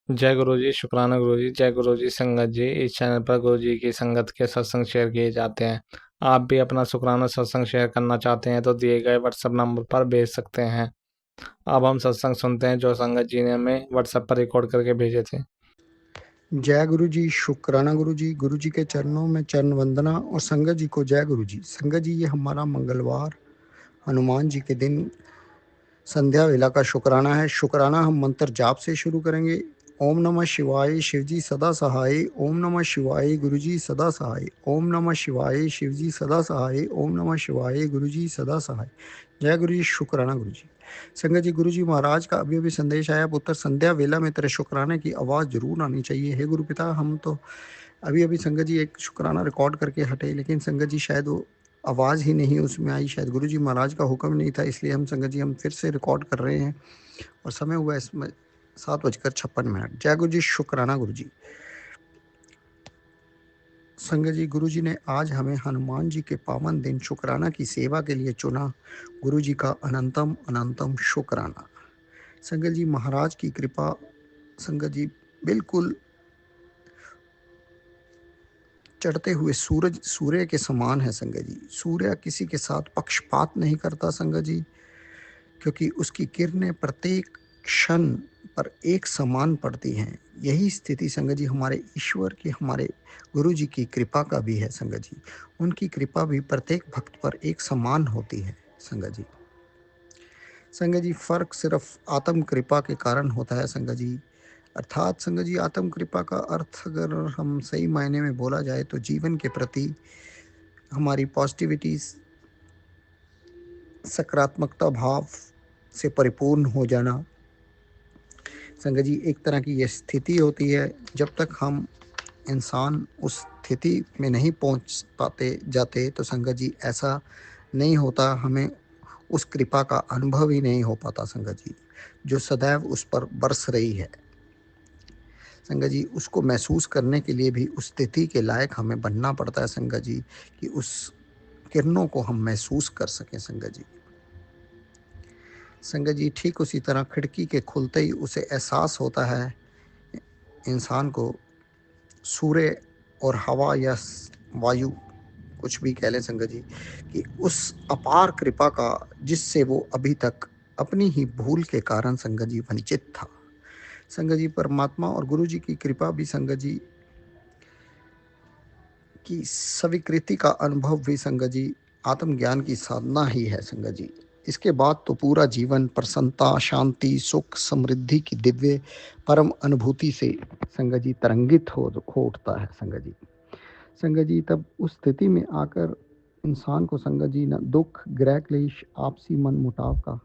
जय गुरु जी, शुक्राना गुरु जी। जय गुरु जी। संगत जी, इस चैनल पर गुरु जी की संगत के सत्संग शेयर किए जाते हैं। आप भी अपना शुक्राना सत्संग शेयर करना चाहते हैं तो दिए गए व्हाट्सएप नंबर पर भेज सकते हैं। अब हम सत्संग सुनते हैं जो संगत जी ने हमें व्हाट्सएप पर रिकॉर्ड करके भेजे थे। जय गुरु जी, शुक्राना गुरु जी के चरणों में चरण वंदना और संगत जी को जय गुरु जी। संगत जी, ये हमारा मंगलवार हनुमान जी के दिन संध्या वेला का शुक्राना है। शुक्राना हम मंत्र जाप से शुरू करेंगे। ओम नमः शिवाय, शिवजी सदा सहाय। ओम नमः शिवाय, गुरुजी सदा सहाय। ओम नमः शिवाय, शिवजी सदा सहाय। ओम नमः शिवाय, गुरुजी सदा सहाय। जय गुरु जी, शुक्राना गुरु जी। संगत जी, गुरु जी महाराज का अभी अभी संदेश आया, पुत्र संध्या वेला में तेरे शुक्राने की आवाज़ जरूर आनी चाहिए। हे गुरु पिता, हम तो अभी अभी संगत जी एक शुक्राना रिकॉर्ड करके हटे, लेकिन संगत जी शायद वो आवाज़ ही नहीं उसमें आई। शायद गुरु जी महाराज का हुक्म नहीं था, इसलिए हम संगत जी हम फिर से रिकॉर्ड कर रहे हैं और समय हुआ इसमें 7:56। जय गुरु जी, शुक्राना गुरु जी। संगत जी, गुरु जी ने आज हमें हनुमान जी के पावन दिन शुक्राना की सेवा के लिए चुना। गुरु जी का अनंतम अनंतम शुक्राना। संगत जी, महाराज की कृपा संगत जी बिल्कुल चढ़ते हुए सूर्य के समान है। संगत जी, सूर्य किसी के साथ पक्षपात नहीं करता संगत जी, क्योंकि उसकी किरणें प्रत्येक क्षण पर एक समान पड़ती हैं। यही स्थिति संगत जी हमारे ईश्वर की, हमारे गुरु जी की कृपा का भी है संगत जी। उनकी कृपा भी प्रत्येक भक्त पर एक समान होती है संगत जी। संगत जी, फर्क सिर्फ आत्म कृपा के कारण होता है संगत जी। अर्थात संगत जी, आत्म कृपा का अर्थ अगर हम सही मायने में बोला जाए तो जीवन के प्रति हमारी पॉजिटिविटी, सकारात्मकता भाव से परिपूर्ण हो जाना। संगत जी, एक तरह की ये स्थिति होती है, जब तक हम इंसान उस स्थिति में नहीं पहुंच पाते जाते तो संगत जी ऐसा नहीं होता, हमें उस कृपा का अनुभव ही नहीं हो पाता संगत जी, जो सदैव उस पर बरस रही है। संगत जी, उसको महसूस करने के लिए भी उस स्थिति के लायक हमें बनना पड़ता है संगत जी, कि उस किरणों को हम महसूस कर सकें संगत जी। संगत जी, ठीक उसी तरह खिड़की के खुलते ही उसे एहसास होता है इंसान को, सूर्य और हवा या वायु कुछ भी कह लें संगत जी, कि उस अपार कृपा का जिससे वो अभी तक अपनी ही भूल के कारण संगत जी वंचित था। संगत जी, परमात्मा और गुरु जी की कृपा भी संगत जी की स्वीकृति का अनुभव भी संगत जी आत्मज्ञान की साधना ही है संगत जी। इसके बाद तो पूरा जीवन प्रसन्नता, शांति, सुख, समृद्धि की दिव्य परम अनुभूति से संगत जी तरंगित हो उठता है संगत जी। संगत जी, तब उस स्थिति में आकर इंसान को संगत जी न दुख, गृह क्लेश, आपसी मन मुटाव का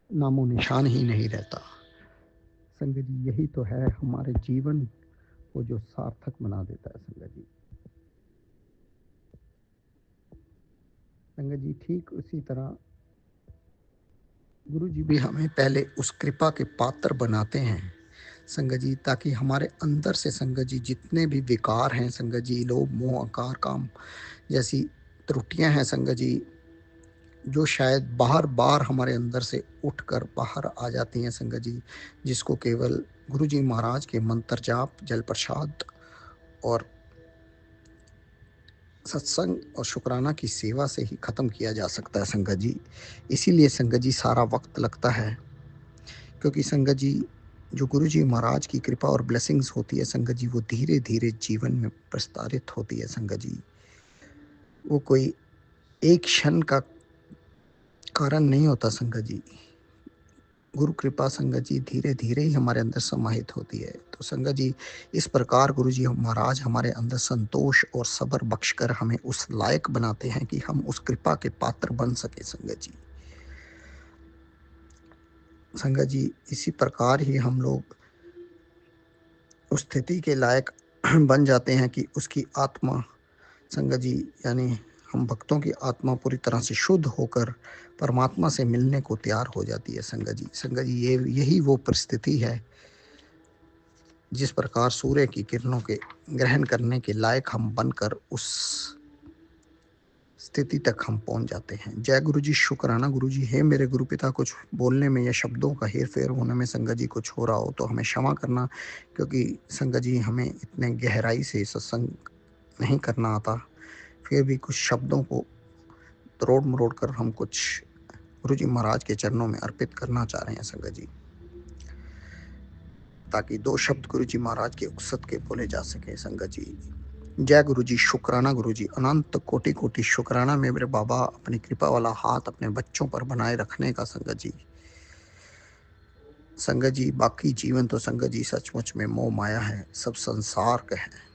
नामो निशान ही नहीं रहता। संगत जी, यही तो है हमारे जीवन को जो सार्थक बना देता है संगत जी। संगत जी, ठीक उसी तरह गुरु जी भी हमें पहले उस कृपा के पात्र बनाते हैं संगत जी, ताकि हमारे अंदर से संगत जी जितने भी विकार हैं संगत जी, लोभ मोह अहंकार काम जैसी त्रुटियां हैं संगत जी, जो शायद बार बार हमारे अंदर से उठकर बाहर आ जाती हैं संगत जी, जिसको केवल गुरु जी महाराज के मंत्र जाप, जल प्रसाद और सत्संग और शुक्राना की सेवा से ही ख़त्म किया जा सकता है संगत जी। इसीलिए संगत जी सारा वक्त लगता है, क्योंकि संगत जी जो गुरु जी महाराज की कृपा और ब्लेसिंग्स होती है संगत जी, वो धीरे धीरे जीवन में प्रस्तारित होती है संगत जी। वो कोई एक क्षण का कारण नहीं होता संगत जी। गुरु कृपा संगत जी धीरे धीरे ही हमारे अंदर समाहित होती है। तो संगत जी, इस प्रकार गुरु जी महाराज हमारे अंदर संतोष और सब्र बख्शकर हमें उस लायक बनाते हैं कि हम उस कृपा के पात्र बन सके संगत जी। संगत जी, इसी प्रकार ही हम लोग उस स्थिति के लायक बन जाते हैं कि उसकी आत्मा संगत जी, यानी हम भक्तों की आत्मा पूरी तरह से शुद्ध होकर परमात्मा से मिलने को तैयार हो जाती है संगत जी। संगत जी, यही वो परिस्थिति है जिस प्रकार सूर्य की किरणों के ग्रहण करने के लायक हम बनकर उस स्थिति तक हम पहुंच जाते हैं। जय गुरु जी, शुक्राना गुरु जी। हे मेरे गुरु पिता, कुछ बोलने में या शब्दों का हेर फेर होने में संगत जी कुछ हो रहा हो तो हमें क्षमा करना, क्योंकि संगत जी हमें इतने गहराई से सत्संग नहीं करना आता। फिर भी कुछ शब्दों को तोड़ मरोड़ कर हम कुछ गुरु जी महाराज के चरणों में अर्पित करना चाह रहे हैं संगत जी, ताकि दो शब्द गुरु जी महाराज के उकसत के बोले जा सके संगत जी। जय गुरु जी, शुक्राना गुरु जी, अनंत कोटि कोटि शुक्राना मेरे बाबा, अपनी कृपा वाला हाथ अपने बच्चों पर बनाए रखने का संगत जी। संगत जी, बाकी जीवन तो संगत जी सचमुच में मोह माया है, सब संसार का है।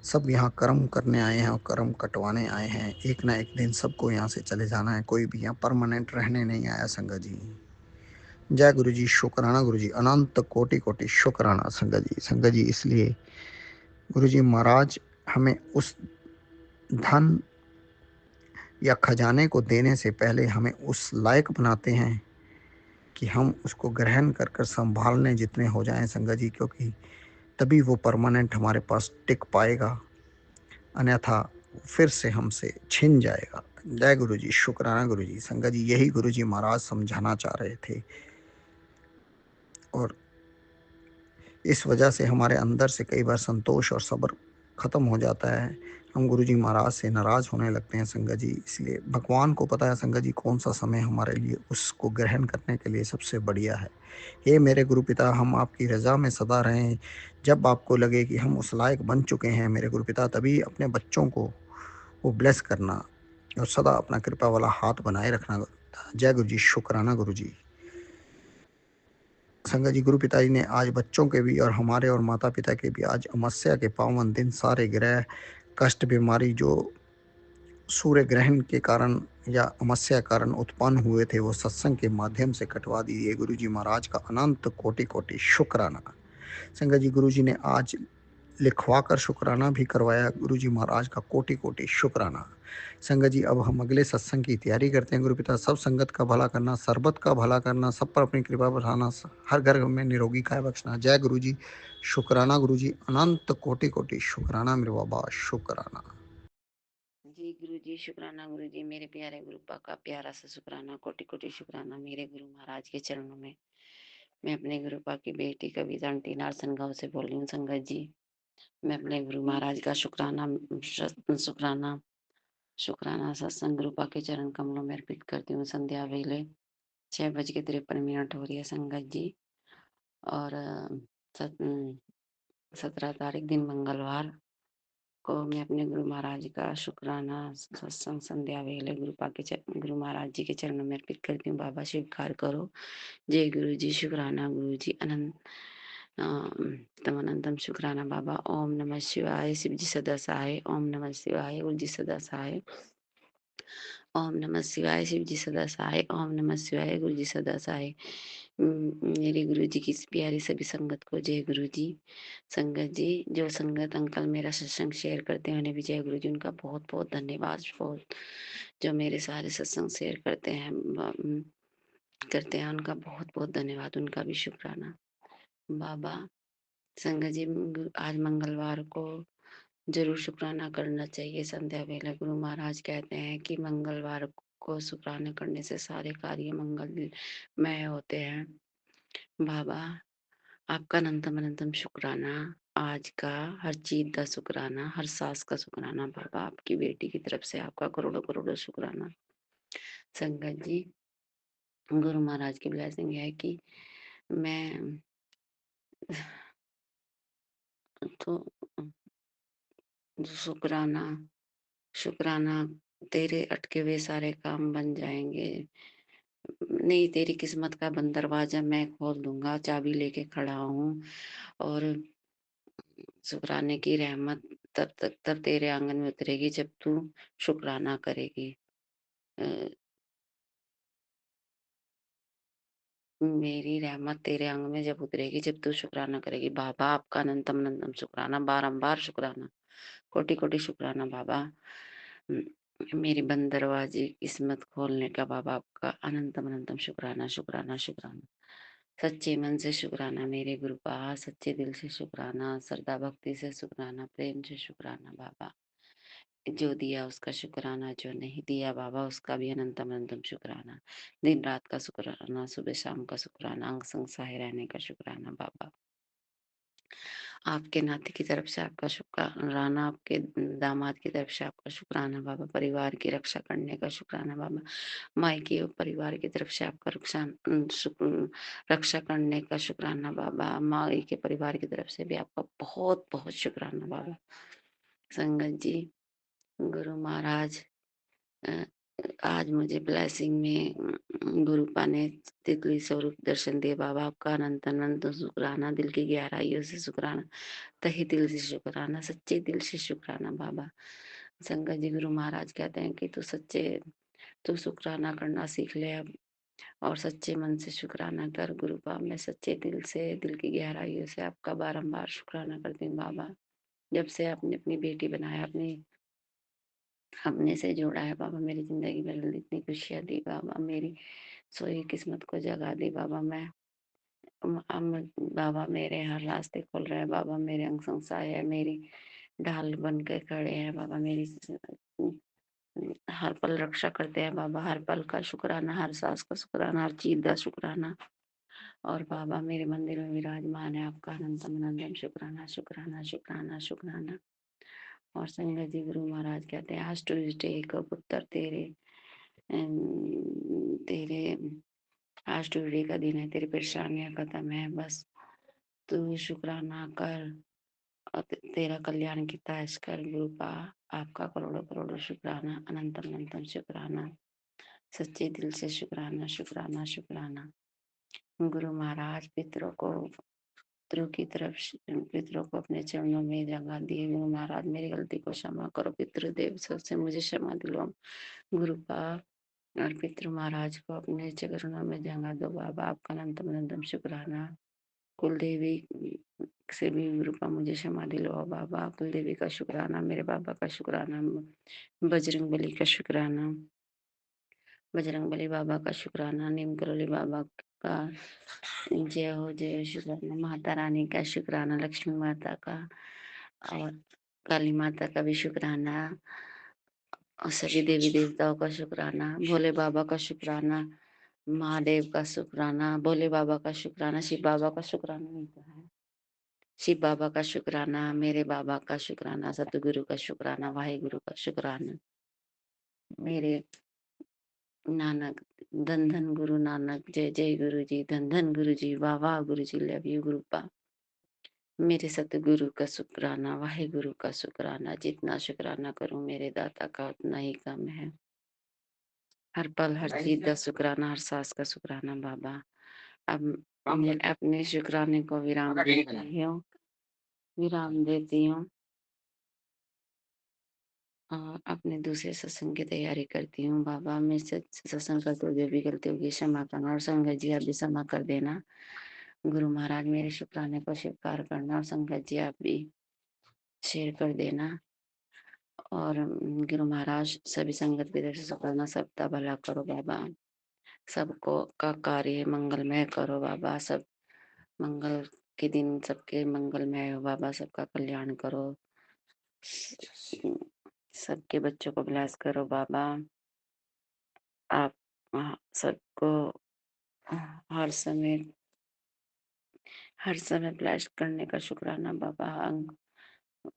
सब यहाँ कर्म करने आए हैं और कर्म कटवाने आए हैं। एक ना एक दिन सबको यहाँ से चले जाना है, कोई भी यहाँ परमानेंट रहने नहीं आया संगत जी। जय गुरु जी, शुक्राना गुरु जी, अनंत कोटि कोटि शुक्राना संगत जी। संगत जी, इसलिए गुरु जी महाराज हमें उस धन या खजाने को देने से पहले हमें उस लायक बनाते हैं कि हम उसको ग्रहण कर कर संभालने जितने हो जाएं संगत जी, क्योंकि तभी वो परमानेंट हमारे पास टिक पाएगा, अन्यथा फिर से हमसे छिन जाएगा। जय गुरु जी, शुक्राना गुरु जी। संगत जी, यही गुरु जी महाराज समझाना चाह रहे थे, और इस वजह से हमारे अंदर से कई बार संतोष और सब्र खत्म हो जाता है। हम गुरु जी महाराज से नाराज होने लगते हैं संगत जी। इसलिए भगवान को पता है संगत जी कौन सा समय हमारे लिए उसको ग्रहण करने के लिए सबसे बढ़िया है। हे मेरे गुरु पिता, हम आपकी रजा में सदा रहें। जब आपको लगे कि हम उस लायक बन चुके हैं मेरे गुरु पिता, तभी अपने बच्चों को वो ब्लेस करना और सदा अपना कृपा वाला हाथ बनाए रखना। जय गुरु जी, शुक्राना गुरु जी। संगत जी, गुरु पिताजी ने आज बच्चों के भी और हमारे और माता पिता के भी आज अमावस्या के पावन दिन सारे ग्रह कष्ट बीमारी जो सूर्य ग्रहण के कारण या अमावस्या कारण उत्पन्न हुए थे, वो सत्संग के माध्यम से कटवा दिए। गुरु जी महाराज का अनंत कोटि कोटि शुक्राना। संगत जी, गुरु जी ने आज लिखवा कर शुक्राना भी करवाया। गुरु जी महाराज का कोटि कोटि शुक्राना। संगत जी, अब हम अगले सत्संग की तैयारी करते हैं। गुरु पिता, सब संगत का भला करना, सरबत का भला करना, सब पर अपनी कृपा बढ़ाना, हर घर में निरोगी काय बख्शना। जय गुरु जी, शुक्राना गुरु जी, अनंत कोटि कोटि शुक्राना मेरे बाबा, शुक्राना जी गुरु जी, शुक्राना गुरु जी, मेरे प्यारे गुरु पा का प्यारा सा शुक्राना, कोटि कोटि शुक्राना मेरे गुरु महाराज के चरणों में। मैं अपने गुरु पा की बेटी कविता आंटी नारसन गांव से बोल रही हूँ संगत जी। मैं अपने गुरु महाराज का शुक्राना शुक्राना शुक्राना सत्संग गुरु पा के चरण कमलों में अर्पित करती हूँ। संध्या वेले 6:53 हो रही है संगत जी। और 17 तारीख दिन मंगलवार को मैं अपने गुरु महाराज का शुक्राना सत्संग संध्या वेले गुरु महाराज जी के चरणों में अर्पित करती हूँ। बाबा स्वीकार करो। जय गुरु जी, शुक्राना गुरु जी, अनंत तम अनंतम शुक्राना बाबा। ओम नमः शिवाय, शिव जी सदा सहाय। ओम नमः शिवाय, गुरु जी सदा सहाय। ओम नमः शिवाय, शिव जी सदा सहाय। ओम नमः शिवाय, गुरु जी सदा सहाय। मेरे गुरु जी की प्यारी सभी संगत को जय गुरु जी। संगत जी, जो संगत अंकल मेरा सत्संग शेयर करते हैं उन्हें भी जय गुरु जी। उनका बहुत बहुत धन्यवाद। बहुत जो मेरे सारे सत्संग शेयर करते हैं उनका बहुत बहुत धन्यवाद, उनका भी शुक्राना बाबा। संगत जी, आज मंगलवार को जरूर शुक्राना करना चाहिए संध्या वेला। गुरु महाराज कहते हैं कि मंगलवार को शुक्राना करने से सारे कार्य मंगलमय होते हैं। बाबा, आपका अनंतम अनंतम शुक्राना। आज का हर चीज का शुक्राना, हर सांस का शुक्राना बाबा। आपकी बेटी की तरफ से आपका करोड़ों करोड़ों शुक्राना। संगत जी, गुरु महाराज की ब्लेसिंग है कि मैं तो शुक्राना शुक्राना तेरे अटके हुए सारे काम बन जाएंगे। नहीं, तेरी किस्मत का बंद दरवाजा मैं खोल दूंगा, चाबी लेके खड़ा हूँ। और शुक्राने की रहमत तब तेरे आंगन में उतरेगी जब तू शुक्राना करेगी। मेरी रहमत तेरे आंगन में जब उतरेगी जब तू शुक्राना करेगी। बाबा, आपका अनंतम अनंतम शुक्राना, बारंबार शुक्राना, कोटि कोटि शुक्राना बाबा। मेरी बंद दरवाजे किस्मत खोलने का बाबा आपका अनंतम अनंतम शुक्राना शुक्राना शुक्राना। सच्चे मन से शुक्राना मेरे गुरुपा, सच्चे दिल से शुक्राना, श्रद्धा भक्ति से शुक्राना, प्रेम से शुक्राना बाबा। जो दिया उसका शुक्राना, जो नहीं दिया बाबा उसका भी अनंतम अनंतम शुक्राना। दिन रात का शुक्राना, सुबह शाम का शुक्राना, अंग संग सहाय रहने का शुक्राना बाबा। आपके नाते की तरफ से आपका शुक्राना, आपके दामाद की तरफ से आपका शुक्राना बाबा, परिवार की रक्षा करने का शुक्राना बाबा, मायके और परिवार की तरफ से आपका रक्षा करने का शुक्राना बाबा, माई के परिवार की तरफ से भी आपका बहुत बहुत शुक्राना बाबा। संगत जी, गुरु महाराज आज मुझे ब्लेसिंग में गुरुपा ने तितली स्वरूप दर्शन दिए बाबा। आपका अनंत अनंत शुक्राना, दिल की गहराइयों से शुक्राना, तहे दिल से शुक्राना, सच्चे दिल से शुक्राना बाबा। संगत जी, गुरु महाराज कहते हैं कि तू शुक्राना करना सीख ले अब, और सच्चे मन से शुक्राना कर। गुरुपा, मैं सच्चे दिल से, दिल की गहराइयों से आपका बारंबार शुक्राना करती हूँ बाबा। जब से आपने अपनी बेटी बनाया, अपने से जोड़ा है बाबा, मेरी जिंदगी में इतनी खुशियाँ दी बाबा, मेरी सोई किस्मत को जगा दी बाबा। बाबा मेरे हर रास्ते खोल रहे हैं बाबा, मेरे अंग संग सहाय है, मेरी ढाल बन के खड़े हैं बाबा, मेरी हर पल रक्षा करते हैं बाबा। हर पल का शुक्राना, हर सांस का शुक्राना, हर चीज का शुक्राना। और बाबा मेरे मंदिर में विराजमान है, आपका अनंतम अनंतम शुक्राना शुक्राना शुक्राना शुक्राना। और संगत जी, गुरु महाराज कहते हैं आज ट्यूजडे को पुत्र तेरे आज ट्यूजडे का दिन है, तेरी परेशानियां खत्म है, बस तू शुक्राना कर और तेरा कल्याण की ताश कर। गुरुपा, आपका करोड़ों करोड़ों शुक्राना, अनंतम अनंतम शुक्राना, सच्चे दिल से शुक्राना शुक्राना शुक्राना। गुरु महाराज पितरों को अपने चरणों में जगह दिए। गुरु महाराज, मेरी गलती को क्षमा करो, पितृदेव सबसे मुझे क्षमा दिलवाओ। गुरुपा और पितृ महाराज को अपने चरणों में जगह दो बाबा, आपका अनंतम अनंतम शुक्राना। कुलदेवी से भी गुरुपा मुझे क्षमा दिलवाओ बाबा, कुलदेवी का शुक्राना, मेरे बाबा का शुक्राना, बजरंग बली का शुक्राना, बजरंग बली बाबा का शुक्राना, नीम करोली बाबा का जय हो शुक्राना, माता रानी का शुक्राना, लक्ष्मी माता का और काली माता का भी शुक्राना, और सभी देवी देवताओं का शुक्राना, भोले बाबा का शुक्राना, महादेव का शुक्राना, भोले बाबा का शुक्राना, शिव बाबा का शुक्राना नहीं तो है, शिव बाबा का शुक्राना, मेरे बाबा का शुक्राना, सतगुरु का शुक्राना, वाहिगुरु का शुक्राना, मेरे नानक, धन धन गुरु नानक, जय जय गुरु जी, धन धन गुरु जी, वाह वाह गुरु जी, लव यू गुरुपा। मेरे सतगुरु का शुक्राना, वाहिगुरु का शुक्राना, जितना शुक्राना करूं मेरे दाता का उतना ही कम है। हर पल हर चीज का शुक्राना, हर सांस का शुक्राना बाबा। अब मैं अपने शुक्राने को विराम देती हूँ और अपने दूसरे सत्संग की तैयारी करती हूँ बाबा। मैं सत्संग करते हुए भी गलती होगी क्षमा करना, और संगत जी आप भी क्षमा कर देना। गुरु महाराज मेरे शुक्राने को स्वीकार करना, और संगत जी आप भी शेयर कर देना। और गुरु महाराज सभी संगत की तरफ से शुक्राना, सबका भला करो बाबा, सबको का कार्य मंगलमय करो बाबा, सब मंगल के दिन सबके मंगलमय हो बाबा, सबका कल्याण करो, सबके बच्चों को ब्लेस करो बाबा। आप सबको हर समय ब्लेस करने का शुक्राना बाबा,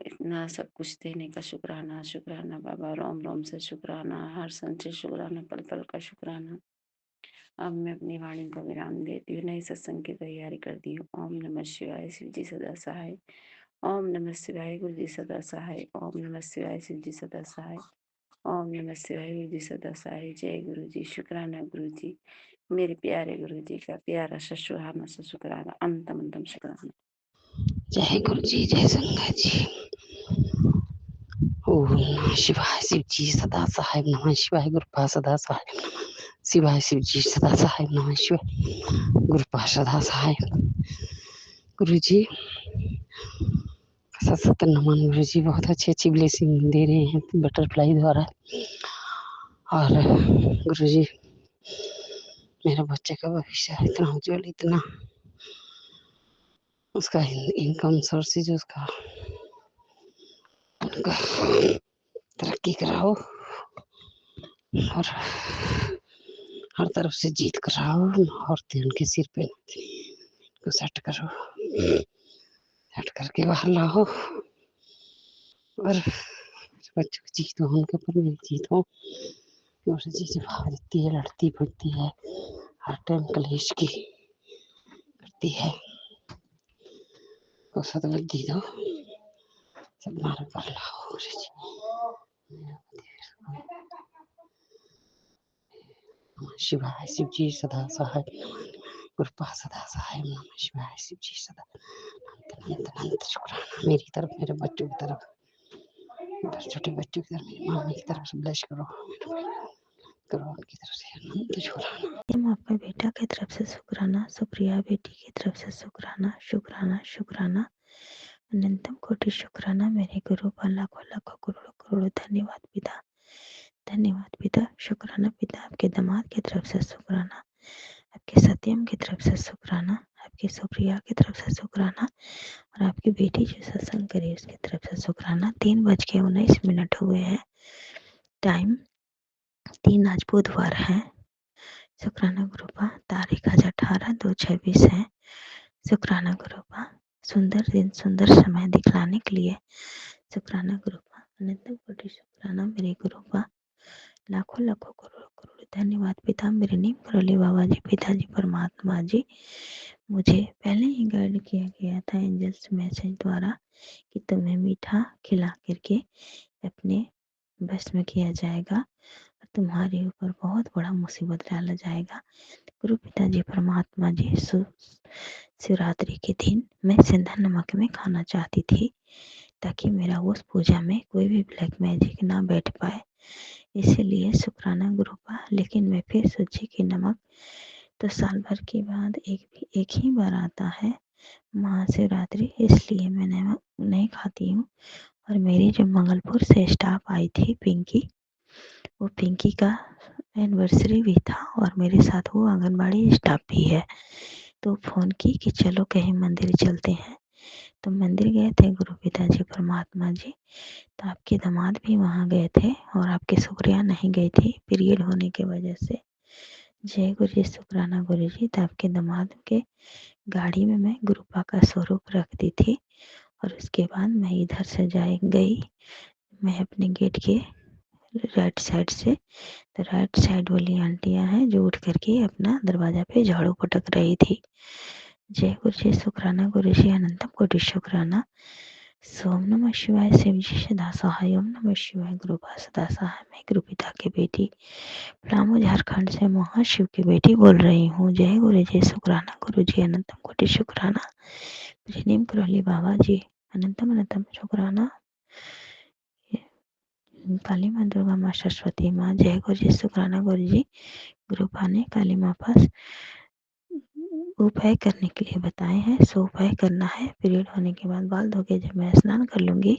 इतना सब कुछ देने का शुक्राना शुक्राना बाबा, रोम रोम से शुक्राना, हर सन से शुक्राना, पल पल का शुक्राना। अब मैं अपनी वाणी को विराम देती हूँ, नई सत्संग की तैयारी करती हूँ। ओम नमः शिवाय, शिव जी सदा सहाय। ओम नमः शिवाय, गुरु जी सदा सहाय। ओम नमः शिवाय, शिव जी सदा सहाय। ओम नमः शिवाय, गुरु जी सदा सहाय। जय गुरु जी, शुक्राना गुरु जी, मेरे प्यारे गुरु जी का प्यारा सा सुहाना सा शुक्राना, अंतम अंतम शुक्राना। जय गुरु जी, जय संगत जी। ओम नमः शिवाय, शिव जी सदा सहाय नमः शिवाय, गुरुपा सदा सहाय शिवाय, शिव जी सदा सहाय नमः शिवाय, गुरुपा सदा सहाय। गुरु जी सत सत नमन। गुरु जी बहुत अच्छी अच्छी ब्लेसिंग दे रहे हैं बटरफ्लाई द्वारा। और गुरु जी मेरे बच्चे का भविष्य इतना उज्जवल, इतना उसका इनकम सोर्सेज, उसका तरक्की कराओ और हर तरफ से जीत कराओ औरतें उनके सिर पे को सेट करो, सेट करके बाहर लाओ और बच्चों की जीत हो, उनके ऊपर मेरी जीत हो। और चीजें भागती है, लड़ती फिरती है, हर टाइम कलेश की करती है, को सदबुद्धि दो, सब मार्ग पर लाओ। शिवाय शिव जी सदा सहाय, कृपा सदा सहाय। नमः शिवाय शिव जी सदा अनंत अनंत शुक्राना मेरी तरफ, मेरे बच्चों की तरफ, छोटे बच्चों की तरफ, मेरी मम्मी की तरफ से ब्लेस करो, करो उनकी तरफ से अनंत शुक्राना। आपका बेटा की तरफ से शुक्राना, सुप्रिया बेटी की तरफ से शुक्राना, शुक्राना शुक्राना, अनंतम कोटि शुक्राना। मेरे गुरु का लाखों लाखों करोड़ों करोड़ों धन्यवाद पिता, धन्यवाद पिता। शुक्राना पिता, आपके दामाद की तरफ से शुक्राना, आपके सत्यम की तरफ से शुक्राना, आपकी सुप्रिया की तरफ से शुक्राना और आपकी बेटी जो सत्संग करी उसकी तरफ से शुक्राना। 3:19 हुए हैं, टाइम 3 आज बुधवार है। शुक्राना गुरुपा, तारीख आज 18/2/26 है। शुक्राना गुरुपा, सुंदर दिन सुंदर समय दिखलाने के लिए शुक्राना गुरुपा, अनंत कोटि शुक्राना मेरे गुरुपा, लाखों लाखों करोड़ों करोड़ धन्यवाद पिता। मेरे नीम करौली बाबा जी, पिताजी परमात्मा जी, मुझे पहले ही गाइड किया गया था एंजल्स मैसेज द्वारा कि तुम्हें मीठा खिला करके अपने बस में किया जाएगा और तुम्हारे ऊपर बहुत बड़ा मुसीबत डाला जाएगा। गुरु पिताजी परमात्मा जी, शिवरात्रि के दिन मैं सिंधा नमक में खाना चाहती थी ताकि मेरा उस पूजा में कोई भी ब्लैक मैजिक ना बैठ पाए, इसीलिए शुक्राना गुरुपा। लेकिन मैं फिर सोची कि नमक तो साल भर के बाद एक ही बार आता है, महाशिवरात्रि, इसलिए मैं नहीं खाती हूँ। और मेरी जो मंगलपुर से स्टाफ आई थी पिंकी, वो पिंकी का एनिवर्सरी भी था और मेरे साथ वो आंगनबाड़ी स्टाफ भी है, तो फ़ोन की कि चलो कहीं मंदिर चलते हैं। तो मंदिर गए थे गुरु पिताजी परमात्मा जी, तो आपके दामाद भी वहाँ गए थे और आपकी सुप्रिया नहीं गई थी पीरियड होने की वजह से। जय गुरु जी, शुक्राना गुरु जी। तो आपके दामाद के गाड़ी में मैं गुरुपा का स्वरूप रख दी थी और उसके बाद मैं इधर से गई, मैं अपने गेट के राइट साइड से, तो राइट साइड वाली आंटियां हैं जो उठ करके अपना दरवाजा पे झाड़ू पटक रही थी। जय गुरु जी, शुक्राना गुरु जी, अनंतम कोटि शुक्राना। सोम नमः शिवाय, शिव जी सदा सहाय, ओम नमः शिवाय, गुरुपा सदा सहाय। मैं गुरु पिता की बेटी पलामू झारखंड से महाशिव की बेटी बोल रही हूँ। जय गुरु जी, शुक्राना गुरु जी, अनंतम कोटि शुक्राना। मेरे नीम करौली बाबा जी, अनंतम अनंतम शुक्राना। काली माँ, दुर्गा माँ, सरस्वती माँ, जय गुरु जी, शुक्राना गुरु जी। गुरुपा ने काली माँ पास उपाय करने के लिए बताए हैं, सो उपाय करना है। पीरियड होने के बाद बाल धो के जब मैं स्नान कर लूँगी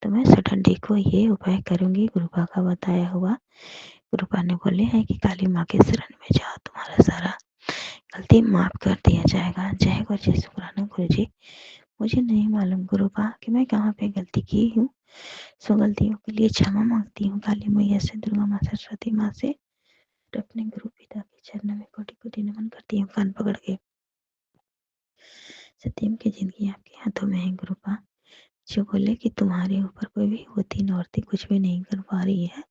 तो मैं सटनडे को ये उपाय करूँगी, गुरुपा का बताया हुआ। गुरुपा ने बोले हैं कि काली माँ के शरण में जाओ, तुम्हारा सारा गलती माफ कर दिया जाएगा। जय गुरु जी, शुक्राना गुरु जी। मुझे नहीं मालूम गुरुपा कि मैं कहाँ पे गलती की हूँ, सो गलतियों के लिए क्षमा मांगती हूँ काली मैया से, दुर्गा माँ, सरस्वती माँ से, और अपने गुरु पिता के चरणों में कोटि कोटि नमन करती हूँ कान पकड़ के। सत्यम की जिंदगी आपके हाथों में है गुरुपा। जो बोले कि तुम्हारे ऊपर कोई भी वो 3 औरतें कुछ भी नहीं कर पा रही है,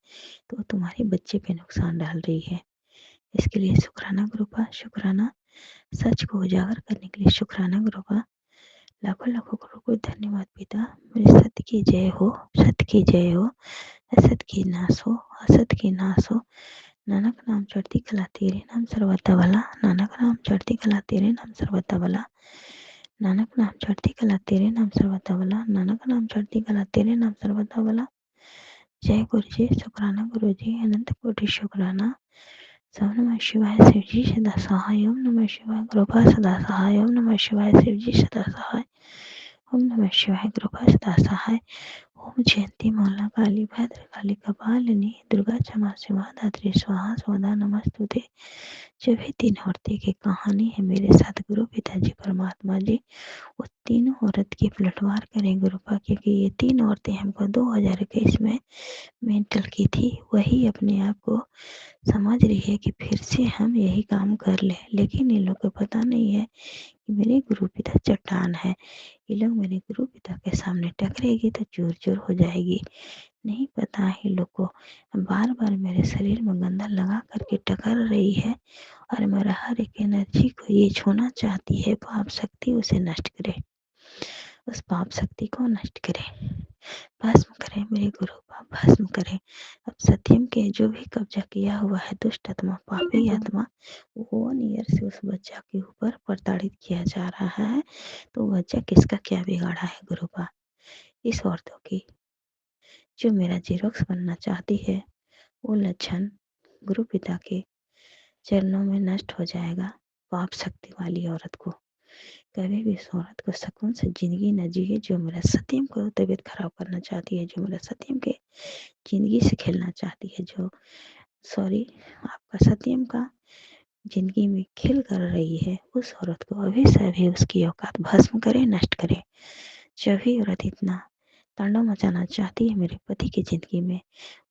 तो वो तुम्हारे बच्चे पे नुकसान डाल रही है। इसके लिए शुक्राना गुरुपा, शुक्राना। सच को उजागर करने के लिए शुक्राना गुरुपा। लाखों लाखों करोड़ों धन्यवाद पिता। मेरे सत्य की जय हो, सत्य की जय हो, असत की नाश हो, असत की नाश हो। नानक नाम चढ़ती कला तेरे नाम सर्वथा भला, नानक नाम चढ़ती कला तेरे नाम सर्वथा भला, नानक नाम चढ़ती कला तेरे नाम सर्वथा भला, नानक नाम चढ़ती कला तेरे नाम सर्वथा भला। जय गुरु जी, शुक्राना गुरु जी, अनंत कोटि शुक्राना। ओम नमः शिवाय, शिव जी सदा सहाय, ओम नमः शिवाय, गुरुपा सदा सहाय, ओम नमः शिवाय, शिव जी सदा सहाय, ओम नमः शिवाय, गुरुपा सदा सहाय। ओम जयंती मौला काली भद्र काली कपालिनी दुर्गा क्षमा शिवा धात्री स्वाहा स्वधा नमस्तुते। जो भी 3 औरतें की कहानी है मेरे सतगुरु पिताजी परमात्मा जी, वो तीनों औरत की पलटवार करें गुरुपा, क्योंकि ये 3 औरतें हमको 2021 में मेंटल की थी, वही अपने आप को समझ रही है कि फिर से हम यही काम कर लें। लेकिन इन लोग को पता नहीं है कि मेरे गुरु पिता चट्टान है। ये लोग मेरे गुरु पिता के सामने टकरेगी तो चूर-चूर हो जाएगी। नहीं पता है इन लोग को बार-बार मेरे शरीर में गंदा लगा करके टकर रही है और मेरा हर एक एनर्जी को ये छूना चाहती है। पाप शक्ति उसे नष्ट करे, उस पाप शक्ति को नष्ट करे, भस्म करे मेरे गुरु पाप भस्म करे। अब सत्यम के जो भी कब्जा किया हुआ है दुष्ट आत्मा, पापी आत्मा, वो 1 ईयर से उस बच्चा के ऊपर प्रताड़ित किया जा रहा है। तो बच्चा किसका क्या बिगाड़ा है गुरुपा? इस औरतों की जो मेरा जेरोक्स बनना चाहती है, वो लक्षण गुरु पिता के चरणों में नष्ट हो जाएगा। पाप शक्ति वाली औरत को कभी भी इस औरत को सुकून से जिंदगी न जिए, जो मेरा सत्यम को तबीयत खराब करना चाहती है, जो मेरा सत्यम के जिंदगी से खेलना चाहती है, जो सॉरी आपका सत्यम का जिंदगी में खेल कर रही है, उस औरत को अभी से अभी उसकी औकात भस्म करे, नष्ट करे। जब भी औरत इतना तांडव मचाना चाहती है मेरे पति की जिंदगी में,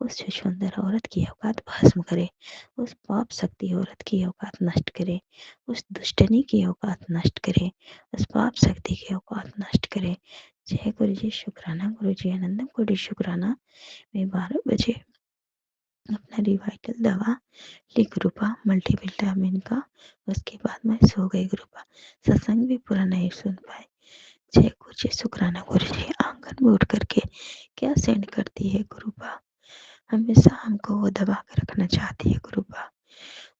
उस सुंदर औरत की औकात भस्म करे, उस पाप शक्ति औरत की औकात नष्ट करे, उस दुष्टनी की औकात नष्ट करे, उस पाप शक्ति की औकात नष्ट करे। जय गुरु जी, शुक्राना गुरु जी, आनंदम कोटि शुक्राना। मैं 12 बजे अपना रिवाइटल दवा ली गुरुपा, मल्टीविटामिन का। उसके बाद मैं सो गई गुरुपा, सत्संग भी पूरा नहीं सुन पाई। जय गुरु जी, शुक्राना गुरु जी। आंगन में उठ करके क्या सेंड करती है गुरुपा, हमेशा हमको वो दबा के रखना चाहती है गुरुपा।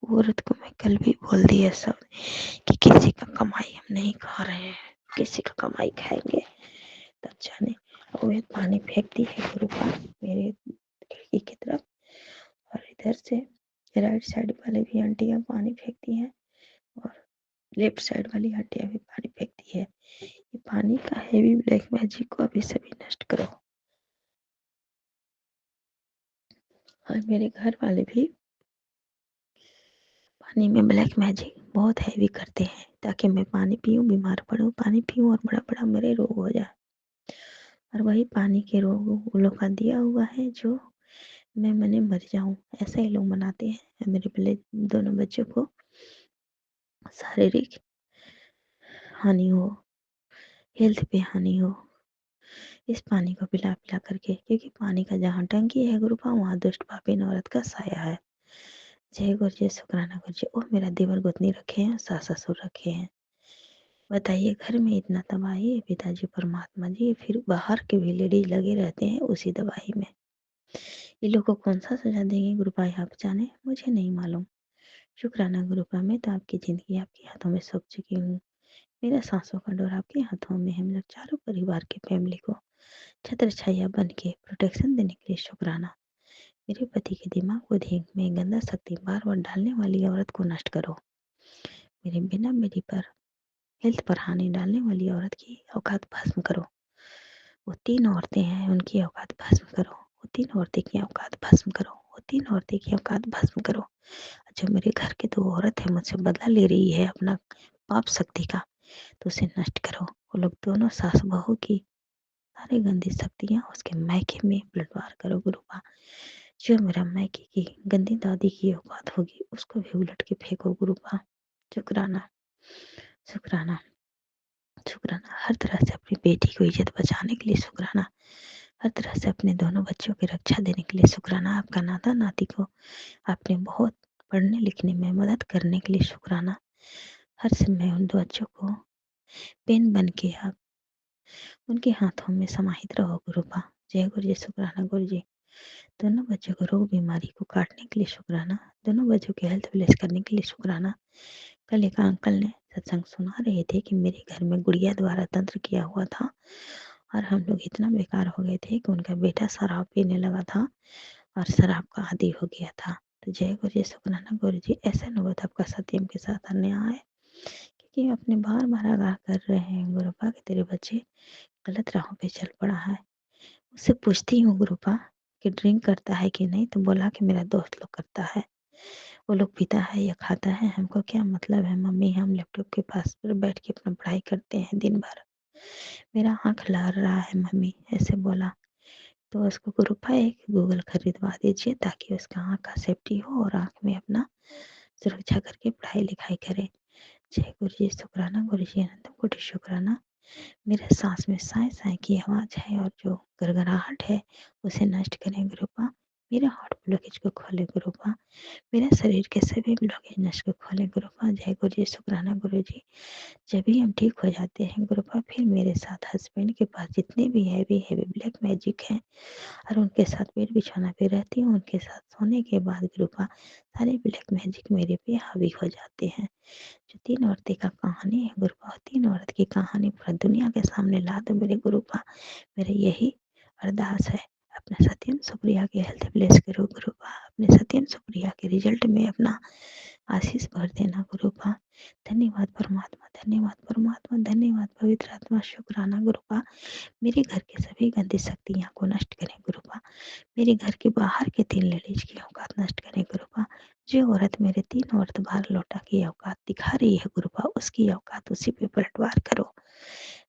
वो औरत को मैं कल भी बोल दिया सब कि किसी का कमाई हम नहीं खा रहे हैं, किसी का कमाई खाएंगे तब जाने। वो पानी फेंकती है गुरुपा मेरे खिड़की की तरफ, और इधर से राइट साइड वाले भी आंटियां पानी फेंकती हैं और लेफ्ट साइड वाली आंटियां भी पानी फेंकती है। ये पानी का हेवी ब्लैक मैजिक को अभी सभी नष्ट करो। और मेरे घर वाले भी पानी में ब्लैक मैजिक बहुत हैवी करते हैं ताकि मैं पानी पीऊँ, बीमार पड़ूँ, पानी पीऊँ और बड़ा बड़ा मेरे रोग हो जाए। और वही पानी के रोग वो लोग का दिया हुआ है जो मैं मने मर जाऊं, ऐसा ही लोग मनाते हैं। मेरे पहले दोनों बच्चों को शारीरिक हानि हो, हेल्थ पे हानि हो, इस पानी को पिला पिला करके, क्योंकि पानी का जहाँ टंकी है गुरुपा, वहाँ दुष्ट पापी औरत का साया है। जय गुरु जी, शुक्राना गुरु जी। और मेरा देवर गोतनी रखे हैं, सास ससुर रखे हैं। बताइए, घर में इतना तबाही है, पिताजी परमात्मा जी, फिर बाहर के भी लेडीज लगे रहते हैं उसी दवाई में। ये लोग को कौन सा सजा देंगे गुरुपा, आप जाने, मुझे नहीं मालूम। शुक्राना गुरुपा, मैं तो आपकी जिंदगी आपके हाथों में सौंप चुकी हूँ। मेरा सांसों का डोर आपके हाथों में है। हम लोग चारों परिवार की फैमिली को छत्र छाया बन के प्रोटेक्शन देने के लिए शुक्राना। मेरे पति के दिमाग बुद्धि में गंदा शक्ति बार बार डालने वाली औरत को नष्ट करो। मेरे बिना मेरी पर हेल्थ पर हानि डालने वाली औरत की औकात भस्म करो। वो 3 औरतें हैं, उनकी औकात भस्म करो। वो 3 औरतें की औकात भस्म करो। वो 3 औरतें की औकात भस्म करो। अच्छा, मेरे घर की 2 औरत है, मुझसे बदला ले रही है अपना पाप शक्ति का, तो उसे नष्ट करो। वो लोग दोनों सास बहू की सारी गंदी शक्तियाँ उसके मायके में पलटवार करो गुरुपा। जो मेरा मायके की गंदी दादी की औकात होगी उसको भी उलट के फेंको गुरुपा। शुक्राना, शुक्राना, शुक्राना। हर तरह से अपनी बेटी को इज्जत बचाने के लिए शुक्राना। हर तरह से अपने दोनों बच्चों की रक्षा देने के लिए शुक्राना। आपका नाता नाती को आपने बहुत पढ़ने लिखने में मदद करने के लिए शुक्राना। हर समय उन दो बच्चों को पेन बन के आप उनके हाथों में समाहित रहो गुरुपा। जय गुरु जी, शुक्राना गुरु जी। दोनों बच्चों को रोग बीमारी को काटने के लिए शुक्राना। दोनों बच्चों के हेल्थ ब्लेस करने के लिए शुक्राना। कल एक अंकल ने सत्संग सुना रहे थे कि मेरे घर में गुड़िया द्वारा तंत्र किया हुआ था और हम लोग इतना बेकार हो गए थे कि उनका बेटा शराब पीने लगा था और शराब का आदी हो गया था। तो जय गुरु जी, शुक्राना गुरु जी। ऐसा नौबत आपका सत्यम के साथ अन्याय है, क्योंकि अपने बार बार आगाह कर रहे हैं गुरुपा कि तेरे बच्चे गलत राहों पे चल पड़ा है। उससे पूछती हूँ गुरुपा कि ड्रिंक करता है कि नहीं, तो बोला कि मेरा दोस्त लोग करता है, वो लोग पीता है या खाता है, हमको क्या मतलब है मम्मी, हम लैपटॉप के पास पर बैठ के अपना पढ़ाई करते हैं दिन भर। मेरा आँख लहर रहा है मम्मी, ऐसे बोला। तो उसको गुरुपा एक गूगल खरीदवा दीजिए ताकि उसका आँख का सेफ्टी हो और आँख में अपना सुरक्षा करके पढ़ाई लिखाई करे। जय गुरु जी शुक्राना, गुरु जी अनंत कोटि शुक्राना। मेरे सांस में साए साए की आवाज़ है और जो गड़गड़ाहट है उसे नष्ट करें गुरुपा। मेरे हार्ट ब्लॉकेज को खोले गुरुपा। मेरे शरीर के सभी ब्लॉकेज नष्ट को खोले गुरुपा। जय गुरु जी शुक्राना गुरु जी। जब भी हम ठीक हो जाते हैं गुरुपा, फिर मेरे साथ हस्बैंड के पास जितने भी हैवी हैवी ब्लैक मैजिक हैं और उनके साथ बेड बिछाना पे रहती हूँ, उनके साथ सोने के बाद गुरुपा सारे ब्लैक मैजिक मेरे पे हावी हो जाते हैं। जो 3 औरतें का कहानी है गुरुपा, 3 औरत की कहानी पूरा दुनिया के सामने ला दो मेरे गुरुपा। मेरा यही अरदास है। अपने सत्यम सुप्रिया के हेल्थ ब्लेस करो गुरुपा। अपने सत्यम सुप्रिया के रिजल्ट में अपना आशीष भर देना गुरुपा। धन्यवाद परमात्मा, धन्यवाद परमात्मा, धन्यवाद पवित्र आत्मा, शुक्राना गुरुपा। मेरे घर के सभी गंदी शक्तियाँ को नष्ट करें गुरुपा। मेरे घर के बाहर के 3 लेडीज की औकात नष्ट करें गुरुपा। जो औरत मेरे 3 औरत बाहर लौटा की औकात दिखा रही है गुरुपा, उसकी औकात उसी पे पलटवार करो।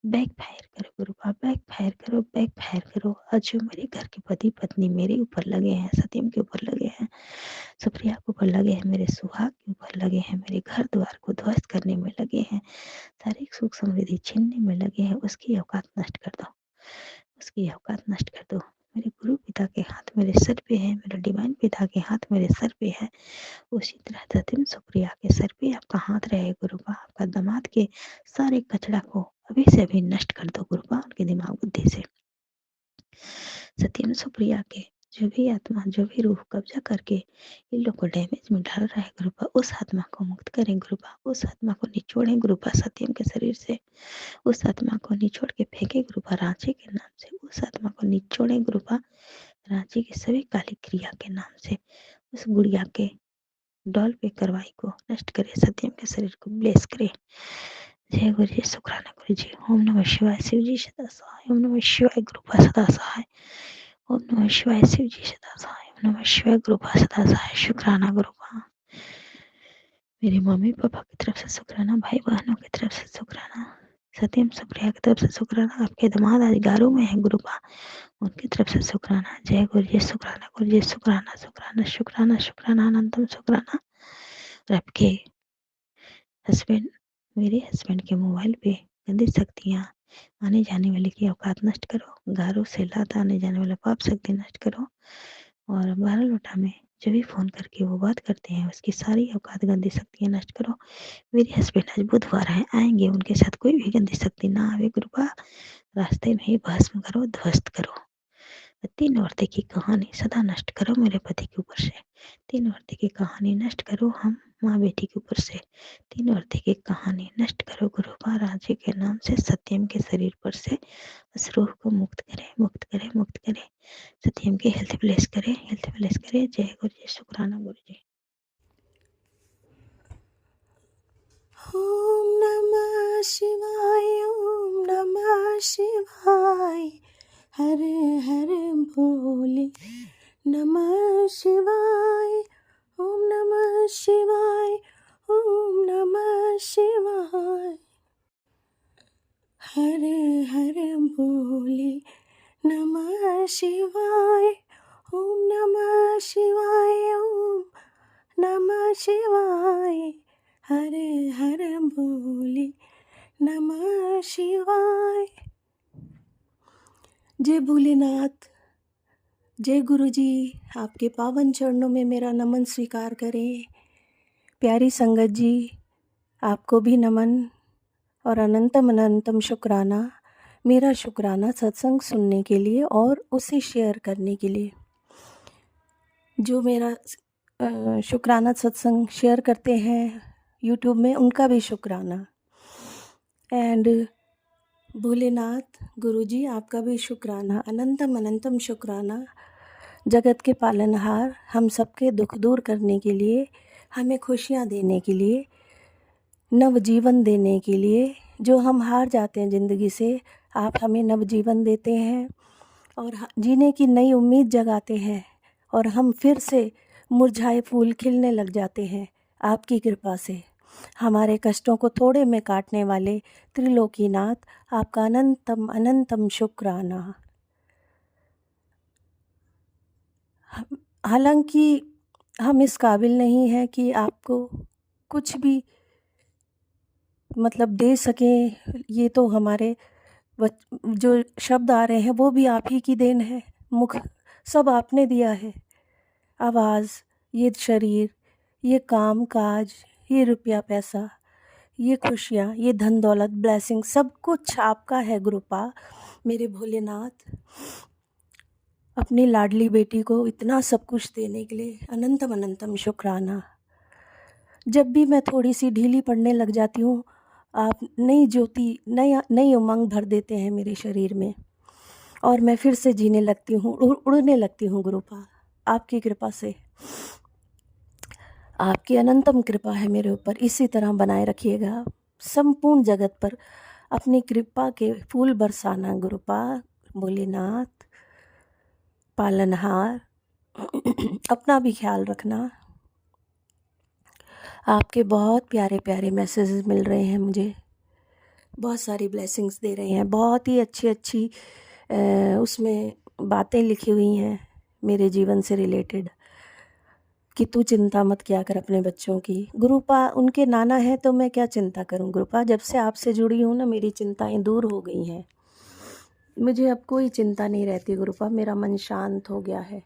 बैक फायर करो गुरुपा, बैक फायर करो, बैक फायर करो। और जो मेरे घर के पति पत्नी मेरे ऊपर लगे हैं, सत्यम के ऊपर लगे हैं, सुप्रिया के ऊपर लगे हैं, मेरे सुहाग के ऊपर लगे हैं, मेरे घर द्वार को ध्वस्त करने में लगे हैं, सारी सुख समृद्धि छीनने में लगे हैं, उसकी औकात नष्ट कर दो, उसकी औकात नष्ट कर दो। मेरे गुरु पिता के हाथ मेरे सर पे है, मेरे डिवाइन पिता के हाथ मेरे सर पे है, उसी तरह सत्यम सुप्रिया के सर पे आपका हाथ रहे गुरुपा। आपका दामाद के सारे कचरा को अभी से अभी नष्ट कर दो गुरुपा, उनके दिमाग बुद्धि से। सत्यम सुप्रिया के जो भी आत्मा, जो भी रूह कब्जा करके इन लोग को डैमेज में डाल रहा है गुरुपा, उस आत्मा को मुक्त करें गुरुपा, उस आत्मा को निचोड़ें गुरुपा सत्यम के शरीर से, उस आत्मा को निचोड़ के फेंके गुरुपा रांची के नाम से, उस आत्मा को निचोड़े गुरुपा रांची के सभी काली क्रिया के नाम से, उस गुड़िया के डॉल पे करवाई को नष्ट करे, सत्यम के शरीर को ब्लेस करे। जय गुरु जी शुक्राना गुरु जी। ओम नमः शिवाय, शिव जी सदा सहाय। ओम नमः शिवाय, गुरुपा सदा सहाय। ओम नमः शिवाय, शिव जी सदा सहाय। ओम नमः शिवाय, गुरुपा सदा सहाय। शुक्राना गुरुपा। मेरे मम्मी पापा की तरफ से शुक्राना, भाई बहनों की तरफ से शुक्राना, सत्यम सुप्रिया की तरफ से शुक्राना, आपके दामाद आज गारों में है गुरुपा, उनकी तरफ से शुक्राना। जय गुरु जी शुक्राना गुरु जी शुक्राना, शुक्राना शुक्राना शुक्राना अनंतम शुक्राना। और आपके हस्बैंड, मेरे हस्बैंड के मोबाइल पे गंदी शक्तियाँ आने जाने वाले की औकात नष्ट करो, गारों से लात आने जाने वाला पाप शक्ति नष्ट करो। और 12 लोटा में जो भी फ़ोन करके वो बात करते हैं उसकी सारी औकात गंदी शक्तियाँ नष्ट करो। मेरे हस्बैंड आज बुधवार हैं, आएंगे, उनके साथ कोई भी गंदी शक्ति ना आवे गुरुपा, रास्ते में ही भस्म करो, ध्वस्त करो। 3 औरतें की कहानी सदा नष्ट करो मेरे पति के ऊपर से, 3 औरतें की कहानी नष्ट करो हम माँ बेटी के ऊपर से, 3 औरतें की कहानी नष्ट करो गुरुपा रांची के नाम से, सत्यम के शरीर पर से उस रूह को मुक्त करे, मुक्त करे, मुक्त करे। सत्यम की हेल्थ ब्लेस करे, हेल्थ ब्लेस करे। जय गुरु जी शुक्राना गुरु जी। ओम नमः शिवाय, ओम नमः शिवाय, हर हर भोले नमः शिवाय, ओम नमः शिवाय, ओम नमः शिवाय, हर हर भोले नमः शिवाय, ओम नमः शिवाय, ओम नमः शिवाय, हर हर भोले नमः शिवाय। जय भोलेनाथ, जय गुरु जी, आपके पावन चरणों में मेरा नमन स्वीकार करें। प्यारी संगत जी, आपको भी नमन और अनंतम अनंतम शुक्राना। मेरा शुक्राना सत्संग सुनने के लिए और उसे शेयर करने के लिए। जो मेरा शुक्राना सत्संग शेयर करते हैं यूट्यूब में, उनका भी शुक्राना। एंड भोलेनाथ गुरुजी, आपका भी शुक्राना, अनंतम अनंतम शुक्राना। जगत के पालनहार, हम सबके दुख दूर करने के लिए, हमें खुशियाँ देने के लिए, नवजीवन देने के लिए, जो हम हार जाते हैं ज़िंदगी से, आप हमें नवजीवन देते हैं और जीने की नई उम्मीद जगाते हैं और हम फिर से मुरझाए फूल खिलने लग जाते हैं आपकी कृपा से। हमारे कष्टों को थोड़े में काटने वाले त्रिलोकीनाथ, आपका अनंतम अनंतम शुक्राना। हालांकि हम इस काबिल नहीं हैं कि आपको कुछ भी मतलब दे सकें, ये तो हमारे जो शब्द आ रहे हैं वो भी आप ही की देन है। मुख सब आपने दिया है, आवाज़, ये शरीर, ये काम काज, ये रुपया पैसा, ये खुशियाँ, ये धन दौलत, ब्लेसिंग, सब कुछ आपका है गुरुपा। मेरे भोलेनाथ, अपनी लाडली बेटी को इतना सब कुछ देने के लिए अनंतम अनंतम शुक्राना। जब भी मैं थोड़ी सी ढीली पड़ने लग जाती हूँ, आप नई ज्योति, नई उमंग भर देते हैं मेरे शरीर में, और मैं फिर से जीने लगती हूँ, उड़ने लगती हूँ गुरुपा, आपकी कृपा से। आपकी अनंतम कृपा है मेरे ऊपर, इसी तरह बनाए रखिएगा। संपूर्ण जगत पर अपनी कृपा के फूल बरसाना गुरुपा। भोलेनाथ पालनहार, अपना भी ख्याल रखना। आपके बहुत प्यारे प्यारे मैसेजेस मिल रहे हैं मुझे, बहुत सारी ब्लेसिंग्स दे रहे हैं, बहुत ही अच्छी अच्छी उसमें बातें लिखी हुई हैं मेरे जीवन से रिलेटेड, कि तू चिंता मत किया कर अपने बच्चों की। गुरुपा उनके नाना है तो मैं क्या चिंता करूं गुरुपा, जब से आपसे जुड़ी हूं ना मेरी चिंताएं दूर हो गई हैं। मुझे अब कोई चिंता नहीं रहती गुरुपा, मेरा मन शांत हो गया है।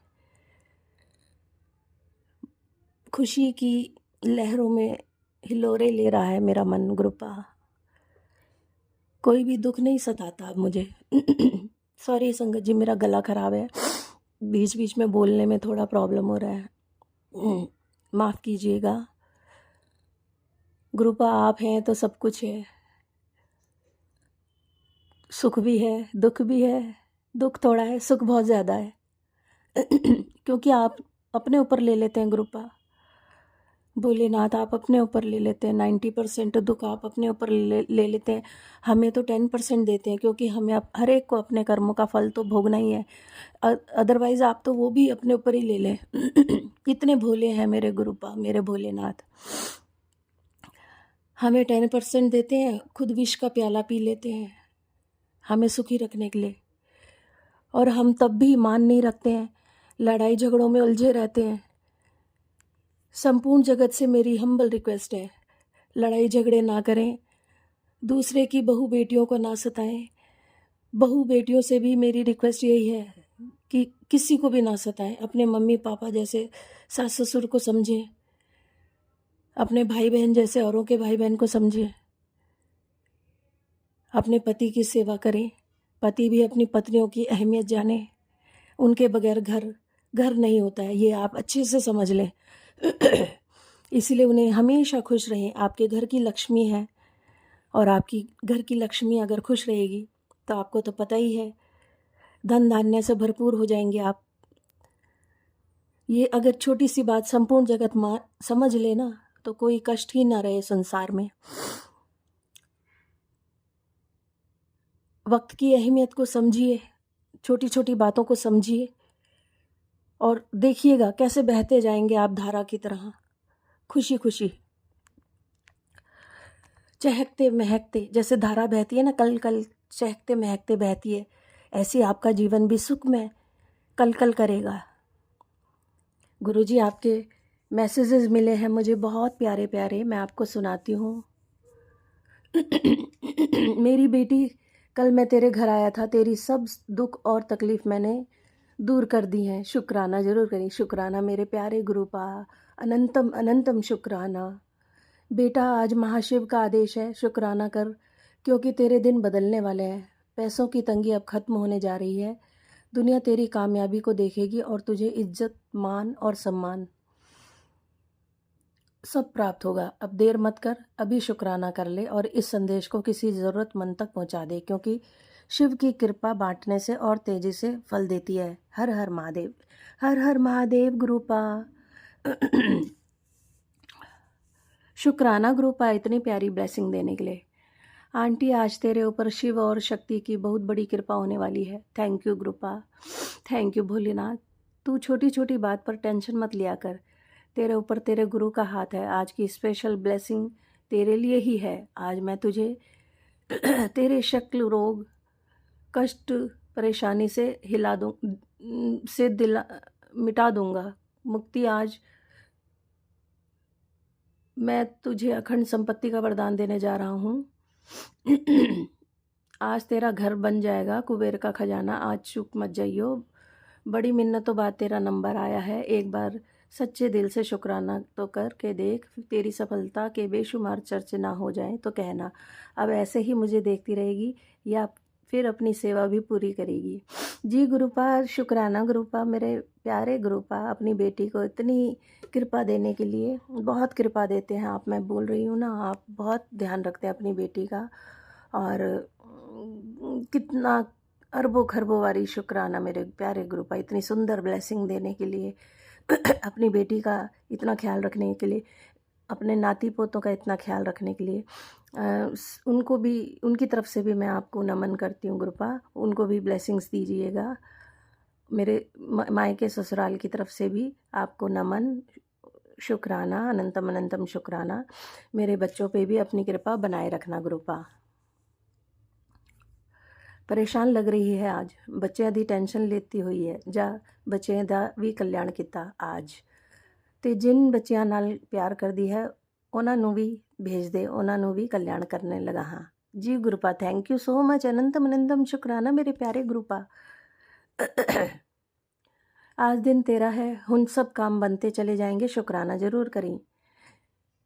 खुशी की लहरों में हिलोरे ले रहा है मेरा मन गुरुपा, कोई भी दुख नहीं सताता अब मुझे। सॉरी संगत जी, मेरा गला ख़राब है, बीच बीच में बोलने में थोड़ा प्रॉब्लम हो रहा है, माफ़ कीजिएगा। गुरुपा आप हैं तो सब कुछ है, सुख भी है दुख भी है। दुख थोड़ा है, सुख बहुत ज़्यादा है। क्योंकि आप अपने ऊपर ले लेते हैं गुरुपा, भोलेनाथ आप अपने ऊपर ले लेते हैं 90% दुख आप अपने ऊपर ले लेते हैं। हमें तो 10% देते हैं, क्योंकि हमें हर एक को अपने कर्मों का फल तो भोगना ही है। अदरवाइज़ आप तो वो भी अपने ऊपर ही ले लें। कितने भोले हैं मेरे गुरुपा, मेरे भोलेनाथ। हमें 10% देते हैं, खुद विष का प्याला पी लेते हैं हमें सुखी रखने के लिए, और हम तब भी मान नहीं रखते हैं, लड़ाई झगड़ों में उलझे रहते हैं। संपूर्ण जगत से मेरी हम्बल रिक्वेस्ट है, लड़ाई झगड़े ना करें, दूसरे की बहू बेटियों को ना सताएं। बहू बेटियों से भी मेरी रिक्वेस्ट यही है कि किसी को भी ना सताएं, अपने मम्मी पापा जैसे सास ससुर को समझें, अपने भाई बहन जैसे औरों के भाई बहन को समझें, अपने पति की सेवा करें, पति भी अपनी पत्नियों की अहमियत जाने, उनके बगैर घर नहीं होता है, ये आप अच्छे से समझ लें। इसलिए उन्हें हमेशा खुश रहें, आपके घर की लक्ष्मी है, और आपकी घर की लक्ष्मी अगर खुश रहेगी तो आपको तो पता ही है, धन धान्य से भरपूर हो जाएंगे आप। ये अगर छोटी सी बात संपूर्ण जगत समझ ले ना, तो कोई कष्ट ही ना रहे संसार में। वक्त की अहमियत को समझिए, छोटी छोटी बातों को समझिए, और देखिएगा कैसे बहते जाएंगे आप धारा की तरह, खुशी खुशी, चहकते महकते। जैसे धारा बहती है ना, कल कल चहकते महकते बहती है, ऐसी आपका जीवन भी सुख में कल कल करेगा। गुरुजी आपके मैसेजेस मिले हैं मुझे बहुत प्यारे प्यारे, मैं आपको सुनाती हूँ। मेरी बेटी, कल मैं तेरे घर आया था, तेरी सब दुख और तकलीफ़ मैंने दूर कर दी हैं। शुक्राना ज़रूर करें, शुक्राना मेरे प्यारे गुरुपा, अनंतम अनंतम शुक्राना। बेटा आज महाशिव का आदेश है, शुक्राना कर, क्योंकि तेरे दिन बदलने वाले हैं। पैसों की तंगी अब ख़त्म होने जा रही है, दुनिया तेरी कामयाबी को देखेगी और तुझे इज्जत मान और सम्मान सब प्राप्त होगा। अब देर मत कर, अभी शुक्राना कर ले और इस संदेश को किसी ज़रूरतमंद तक पहुंचा दे, क्योंकि शिव की कृपा बांटने से और तेजी से फल देती है। हर हर महादेव, हर हर महादेव गुरुपा। शुक्राना गुरुपा इतनी प्यारी ब्लेसिंग देने के लिए। आंटी आज तेरे ऊपर शिव और शक्ति की बहुत बड़ी कृपा होने वाली है। Thank you गुरुपा, thank you Bholenath. तू छोटी छोटी बात पर टेंशन मत लिया कर, तेरे ऊपर तेरे गुरु का हाथ है। आज की स्पेशल ब्लेसिंग तेरे लिए ही है। आज मैं तुझे तेरे शक्ल, रोग, कष्ट, परेशानी से हिला दूँ से दिला मिटा दूँगा। मुक्ति आज मैं तुझे अखंड संपत्ति का वरदान देने जा रहा हूँ। आज तेरा घर बन जाएगा, कुबेर का खजाना। आज चूक मत जाइयो। बड़ी मिन्नतों बाद तेरा नंबर आया है। एक बार सच्चे दिल से शुक्राना तो करके देख। तेरी सफलता के बेशुमार चर्चे ना हो जाएं तो कहना। अब ऐसे ही मुझे देखती रहेगी या फिर अपनी सेवा भी पूरी करेगी। जी गुरुपा, शुक्राना गुरुपा, मेरे प्यारे गुरुपा, अपनी बेटी को इतनी कृपा देने के लिए। बहुत कृपा देते हैं आप, मैं बोल रही हूँ ना, आप बहुत ध्यान रखते हैं अपनी बेटी का। और कितना अरबों खरबों वारी शुक्राना मेरे प्यारे गुरुपा, इतनी सुंदर ब्लेसिंग देने के लिए, अपनी बेटी का इतना ख्याल रखने के लिए, अपने नाती पोतों का इतना ख्याल रखने के लिए। उनको भी, उनकी तरफ से भी मैं आपको नमन करती हूँ गुरुपा। उनको भी ब्लेसिंग्स दीजिएगा। मेरे मायके ससुराल की तरफ से भी आपको नमन, शुक्राना, अनंतम अनंतम शुक्राना। मेरे बच्चों पे भी अपनी कृपा बनाए रखना गुरुपा। परेशान लग रही है आज, ਬੱਚਿਆਂ ਦੀ ਟੈਨਸ਼ਨ लेती ਹੋਈ ਹੈ। ਜਾਂ ਬੱਚਿਆਂ ਦਾ ਵੀ ਕਲਿਆਣ ਕੀਤਾ ਅੱਜ। ਤੇ ਜਿਨ ਬੱਚਿਆਂ ਨਾਲ ਪਿਆਰ ਕਰਦੀ ਹੈ ਉਹਨਾਂ ਨੂੰ ਵੀ ਭੇਜ ਦੇ, ਉਹਨਾਂ ਨੂੰ ਵੀ ਕਲਿਆਣ ਕਰਨੇ ਲਗਾ ਹਾਂ। जी गुरुपा, थैंक यू सो मच। अनंतम अनंतम शुक्राना मेरे प्यारे गुरुपा। आज दिन तेरा है, हुन सब काम बनते चले जाएंगे। शुक्राना जरूर करें।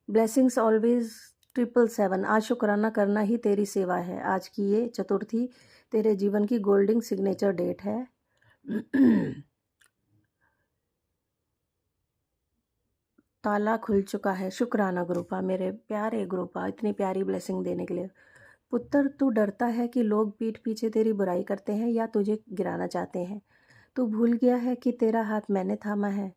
Blessings always 777। आज शुक्राना करना ही तेरी सेवा है। आज की ये चतुर्थी तेरे जीवन की गोल्डन सिग्नेचर डेट है। ताला खुल चुका है। शुक्राना गुरुपा, मेरे प्यारे गुरुपा, इतनी प्यारी ब्लेसिंग देने के लिए। पुत्र, तू डरता है कि लोग पीठ पीछे तेरी बुराई करते हैं या तुझे गिराना चाहते हैं। तू भूल गया है कि तेरा हाथ मैंने थामा है।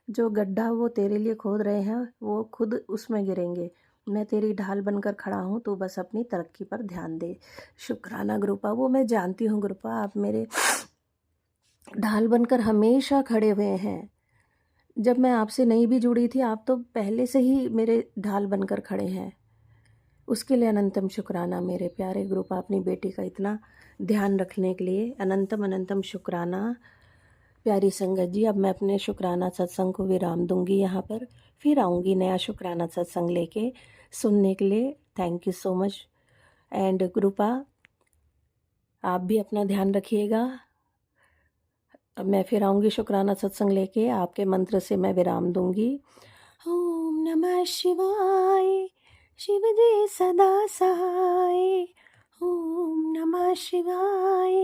जो गड्ढा वो तेरे लिए खोद रहे हैं वो खुद उसमें गिरेंगे। मैं तेरी ढाल बनकर खड़ा हूँ, तू बस अपनी तरक्की पर ध्यान दे। शुक्राना गुरुपा, वो मैं जानती हूँ गुरुपा, आप मेरे ढाल बनकर हमेशा खड़े हुए हैं। जब मैं आपसे नहीं भी जुड़ी थी, आप तो पहले से ही मेरे ढाल बनकर खड़े हैं। उसके लिए अनंतम शुक्राना मेरे प्यारे गुरुपा, अपनी बेटी का इतना ध्यान रखने के लिए अनंतम अनंतम शुक्राना। प्यारी संगत जी, अब मैं अपने शुक्राना सत्संग को विराम दूंगी यहाँ पर। फिर आऊँगी नया शुक्राना सत्संग लेके सुनने के लिए। Thank you so much. And Gurupa, आप भी अपना ध्यान रखिएगा। अब मैं फिर आऊँगी शुक्राना सत्संग लेके, आपके मंत्र से मैं विराम दूंगी। ओम नमः शिवाय, शिव जी सदा सहाय। ओम नमः शिवाय,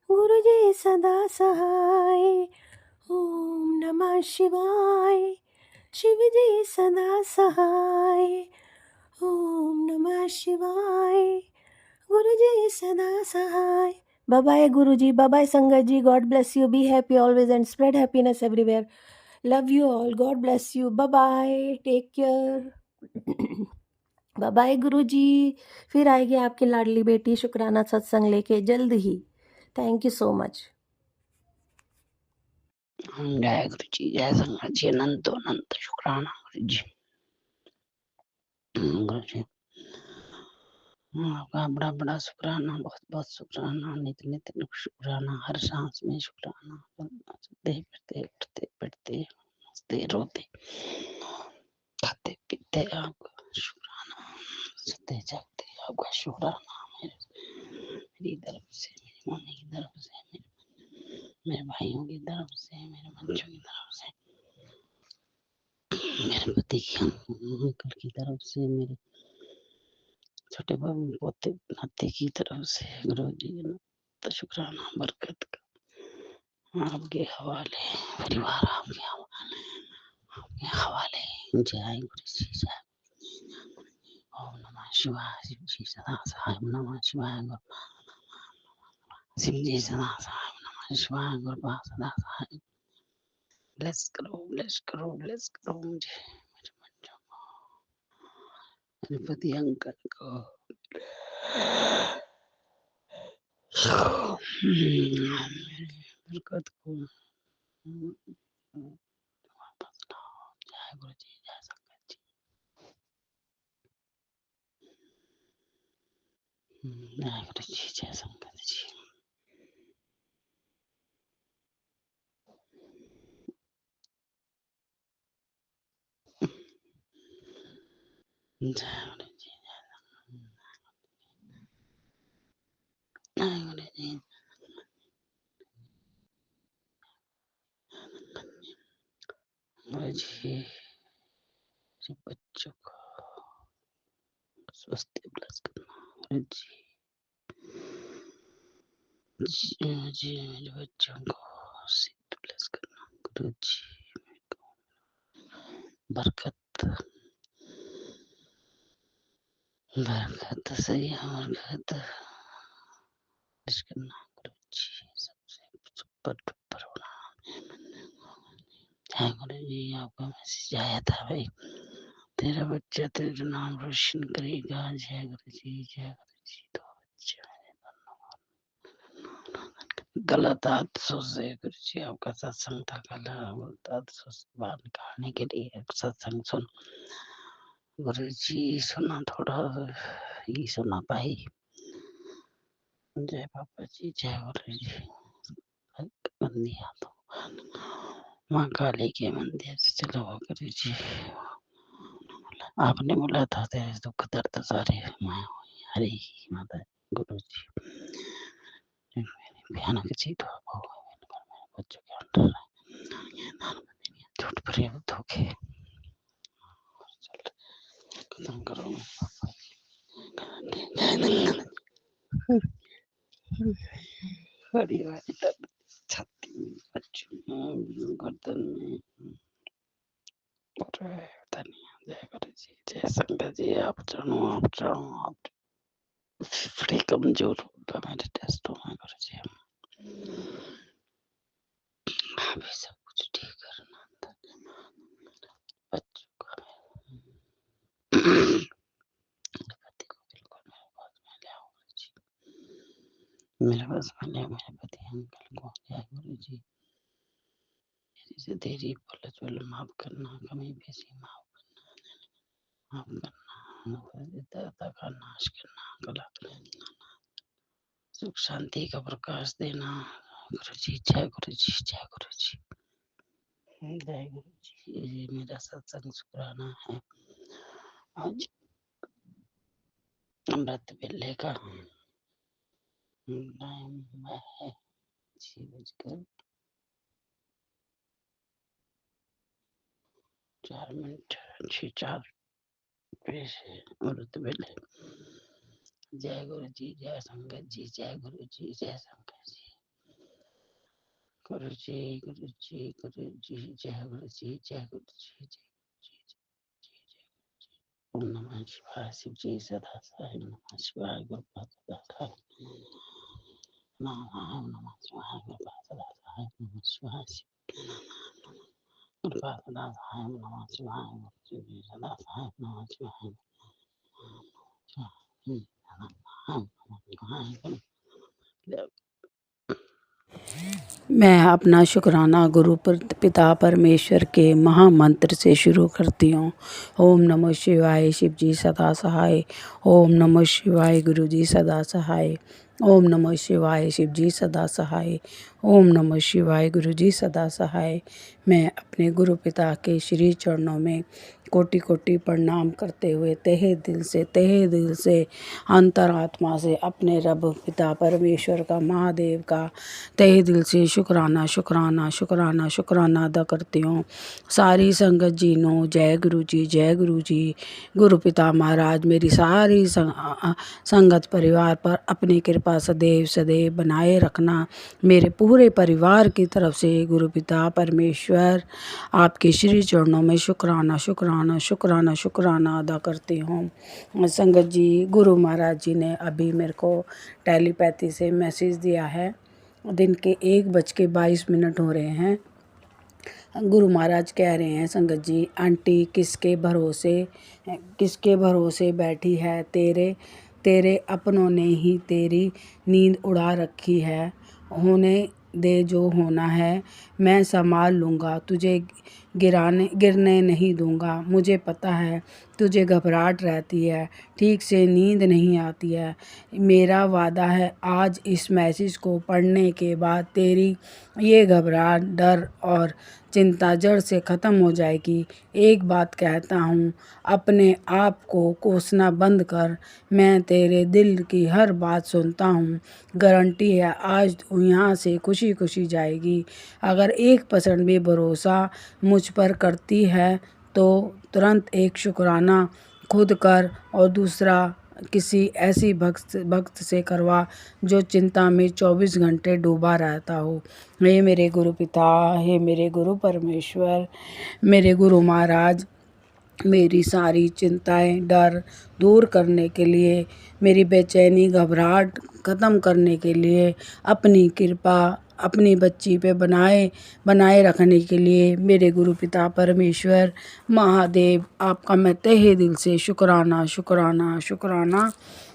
गुरु जी सदा सहाय। ओम नमः शिवाय, शिव जी सदा सहाय। ओम नमः शिवाय, गुरु जी सदा सहाय। बाय बाय गुरु जी, बाय बाय संगत जी। God bless you, be happy always and spread happiness everywhere. Love you all, God bless you, bye bye, take care. Bye bye Guru ji. फिर आएगी आपकी लाडली बेटी शुक्राना सत्संग लेके जल्द ही। Thank you so much. जय गुरु जी, जय संगत जी, अनंत अनंत शुक्राना गुरु जी। गुरु जी आपका बड़ा बड़ा शुक्राना, बहुत बहुत शुक्राना, नित नित शुक्राना, हर सांस में शुक्राना। सोते फिरते, उठते बैठते, हंसते रोते, खाते पीते आपका शुक्राना, सोते जागते आपका शुक्राना। मेरी तरफ से, मेरी मम्मी की तरफ से, मेरे भाइयों की तरफ से, मेरे बच्चों की तरफ से, मेरे पति की अंकल की तरफ से, मेरे छोटे बाबू पोते नाते की तरफ से, गुरु जी तो शुक्राना बरकत का आपके हवाले, परिवार आपके हवाले, आपके हवाले। जय गुरु जी, जय। ओम नमः शिवाय, शिव जी सदा सहाय। ओम नमः शिवाय, शिव जी सदा सहाय। ओम नमः शिवाय, गुरुपा सदा सहाय। ब्लेस करो, ब्लेस करो, ब्लेस करो मुझे, मेरे बच्चों को, मेरे पति अंकल को, बरकत को वापस लाओ। जय गुरु जी, जय संगत जी। वाहेगुरु जी, जय संगत जी। जय गुरु जी, वाहेगुरु जी। गुरु जी, बच्चों को स्वस्थ प्लस करना। गुरु जी, मेरे बच्चों को सिद्ध प्लस करना। गुरु जी, बरकत बरकत सही बरकत करना। गुरु जी, सबसे सुपर डुपर होना। जय गुरु जी, आपका मैसेज आया था भाई, तेरा बच्चा तेरा नाम रोशन करेगा। जय गुरु जी, जय गुरु जी। तो बच्चे गलत आदतों से गुरु जी आपका सत्संग था, गलत आदतों से बाहर निकालने के लिए सत्संग सुन। गुरु जी सुना, थोड़ा ही सुना पाई। जय बाबा जी, जय गुरु जी। गंदी आदतों माँ काली के मंदिर से चलो गुरु जी। आपने बोला था तेरे दुख दर्द सारे मैं हरे माता। गुरु जी, भयानक जीत हो बच्चों के अंदर झूठ प्रेम धोखे खत्म करो। हरी वाली दर्द छाती में, बच्चों में, गर्दन में पता नहीं। जय गुरु जी, जय संगत जी। आप जानो आप बड़ी कमजोर होता मेरे टेस्टों में गुरु जी। अभी सब कुछ ठीक करना बच्चों का। पति को बिल्कुल मेरे पास में ले आओ गुरु जी, मेरे पास में ले मेरे पति अंकल को। जय गुरु जी, देरी से देरी बोले चलो माफ करना, कमी बेसी माफ करना, दाता का नाश करना, गलत सुख शांति का प्रकाश देना। गुरु जी, जय गुरु जी, जय गुरु जी, जय गुरु जी। मेरा सत्संग शुक्राना है। आज अमृत वेले का टाइम है 6:04 6:04 से अमृत वेले। जय गुरु जी, जय संगत जी, जय गुरु जी, जय संगत जी। गुरु जी, गुरु जी, गुरु जी, जय गुरु जी, जय गुरु जी, जय ओम नमः शिवाय। शिव जी सदा साई नमः शिवाय। गुरुपाद सदा साई नमः शिवाय। गुरुपाद सदा साई नमः शिवाय। गुरुपाद सदा साई नमः शिवाय। गुरु जी सदा साई नमः शिवाय। मैं अपना शुक्राना गुरु पिता परमेश्वर के महामंत्र से शुरू करती हूँ। ओम नमः शिवाय। शिव जी सदा सहाय। ओम नमः शिवाय। गुरु जी सदा सहाय। ओम नमः शिवाय। शिव जी सदा सहाय। ओम नमः शिवाय। गुरु जी सदा सहाय। मैं अपने गुरु पिता के श्री चरणों में कोटि कोटि प्रणाम करते हुए तहे दिल से अंतरात्मा से अपने रब पिता परमेश्वर का, महादेव का तहे दिल से शुक्राना शुक्राना शुक्राना शुक्राना अदा करती हूँ। सारी संगत जी नो जय गुरु जी, जय गुरु जी। गुरु पिता महाराज मेरी सारी संगत परिवार पर अपनी कृपा सदैव सदैव बनाए रखना। मेरे पूरे परिवार की तरफ से गुरु पिता परमेश्वर आपके श्री चरणों में शुक्राना शुक्राना शुक्राना शुक्राना अदा करती हूँ। संगत जी, गुरु महाराज जी ने अभी मेरे को टेलीपैथी से मैसेज दिया है। दिन के 1:22 हो रहे हैं। गुरु महाराज कह रहे हैं, संगत जी आंटी किसके भरोसे बैठी है, तेरे अपनों ने ही तेरी नींद उड़ा रखी है। होने दे जो होना है, मैं संभाल लूँगा। तुझे गिरने नहीं दूंगा। मुझे पता है तुझे घबराहट रहती है, ठीक से नींद नहीं आती है। मेरा वादा है आज इस मैसेज को पढ़ने के बाद तेरी ये घबराहट, डर और चिंता जड़ से ख़त्म हो जाएगी। एक बात कहता हूँ, अपने आप को कोसना बंद कर। मैं तेरे दिल की हर बात सुनता हूँ। गारंटी है आज तू यहाँ से खुशी खुशी जाएगी। अगर 1% भी भरोसा मुझ पर करती है तो तुरंत एक शुक्राना खुद कर और दूसरा किसी ऐसी भक्त से करवा जो चिंता में 24 घंटे डूबा रहता हो। हे मेरे गुरु पिता, हे मेरे गुरु परमेश्वर, मेरे गुरु महाराज, मेरी सारी चिंताएं, डर दूर करने के लिए, मेरी बेचैनी, घबराहट ख़त्म करने के लिए, अपनी कृपा अपनी बच्ची पे बनाए रखने के लिए मेरे गुरु पिता परमेश्वर महादेव, आपका मैं तहे दिल से शुक्राना शुक्राना शुक्राना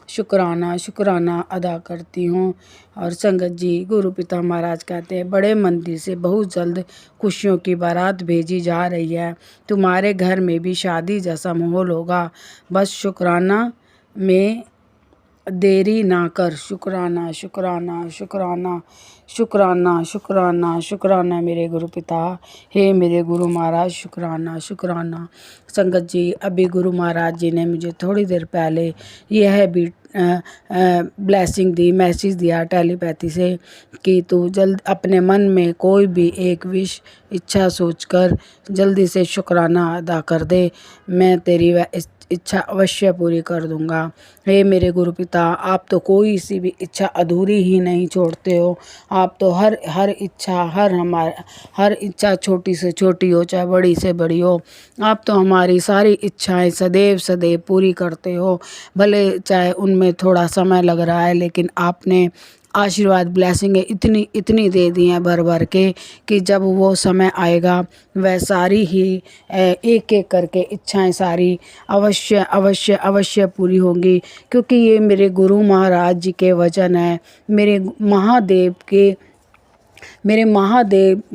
शुक्राना शुक्राना अदा करती हूँ। और संगत जी, गुरु पिता महाराज कहते हैं बड़े मंदिर से बहुत जल्द खुशियों की बारात भेजी जा रही है। तुम्हारे घर में भी शादी जैसा माहौल होगा। बस शुक्राना में देरी ना कर। शुक्राना शुक्राना शुक्राना शुक्राना शुक्राना शुक्राना मेरे गुरु पिता, हे मेरे गुरु महाराज, शुक्राना शुक्राना। संगत जी, अभी गुरु महाराज जी ने मुझे थोड़ी देर पहले यह भी ब्लेसिंग दी, मैसेज दिया टेलीपैथी से कि तू जल्द अपने मन में कोई भी एक विश इच्छा सोचकर जल्दी से शुक्राना अदा कर दे। मैं तेरी वह इच्छा अवश्य पूरी कर दूंगा। हे मेरे गुरु पिता, आप तो कोई सी भी इच्छा अधूरी ही नहीं छोड़ते हो। आप तो हर इच्छा हर इच्छा छोटी से छोटी हो चाहे बड़ी से बड़ी हो, आप तो हमारी सारी इच्छाएं सदैव सदैव पूरी करते हो। भले चाहे उनमें थोड़ा समय लग रहा है, लेकिन आपने आशीर्वाद ब्लेसिंग इतनी इतनी दे दी हैं भर भर के कि जब वो समय आएगा वह सारी ही एक एक करके इच्छाएं सारी अवश्य अवश्य अवश्य पूरी होंगी। क्योंकि ये मेरे गुरु महाराज जी के वचन हैं, मेरे महादेव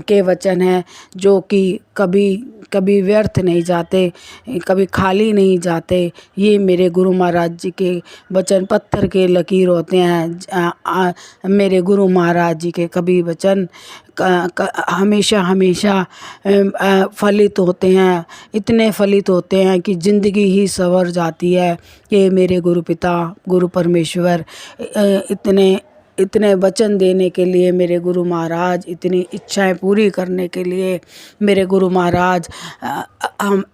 के वचन हैं, जो कि कभी व्यर्थ नहीं जाते, कभी खाली नहीं जाते। ये मेरे गुरु महाराज जी के वचन पत्थर के लकीर होते हैं। मेरे गुरु महाराज जी के कभी वचन हमेशा हमेशा फलित होते हैं, इतने फलित होते हैं कि ज़िंदगी ही संवर जाती है। ये मेरे गुरु पिता गुरु परमेश्वर इतने वचन देने के लिए, मेरे गुरु महाराज इतनी इच्छाएं पूरी करने के लिए, मेरे गुरु महाराज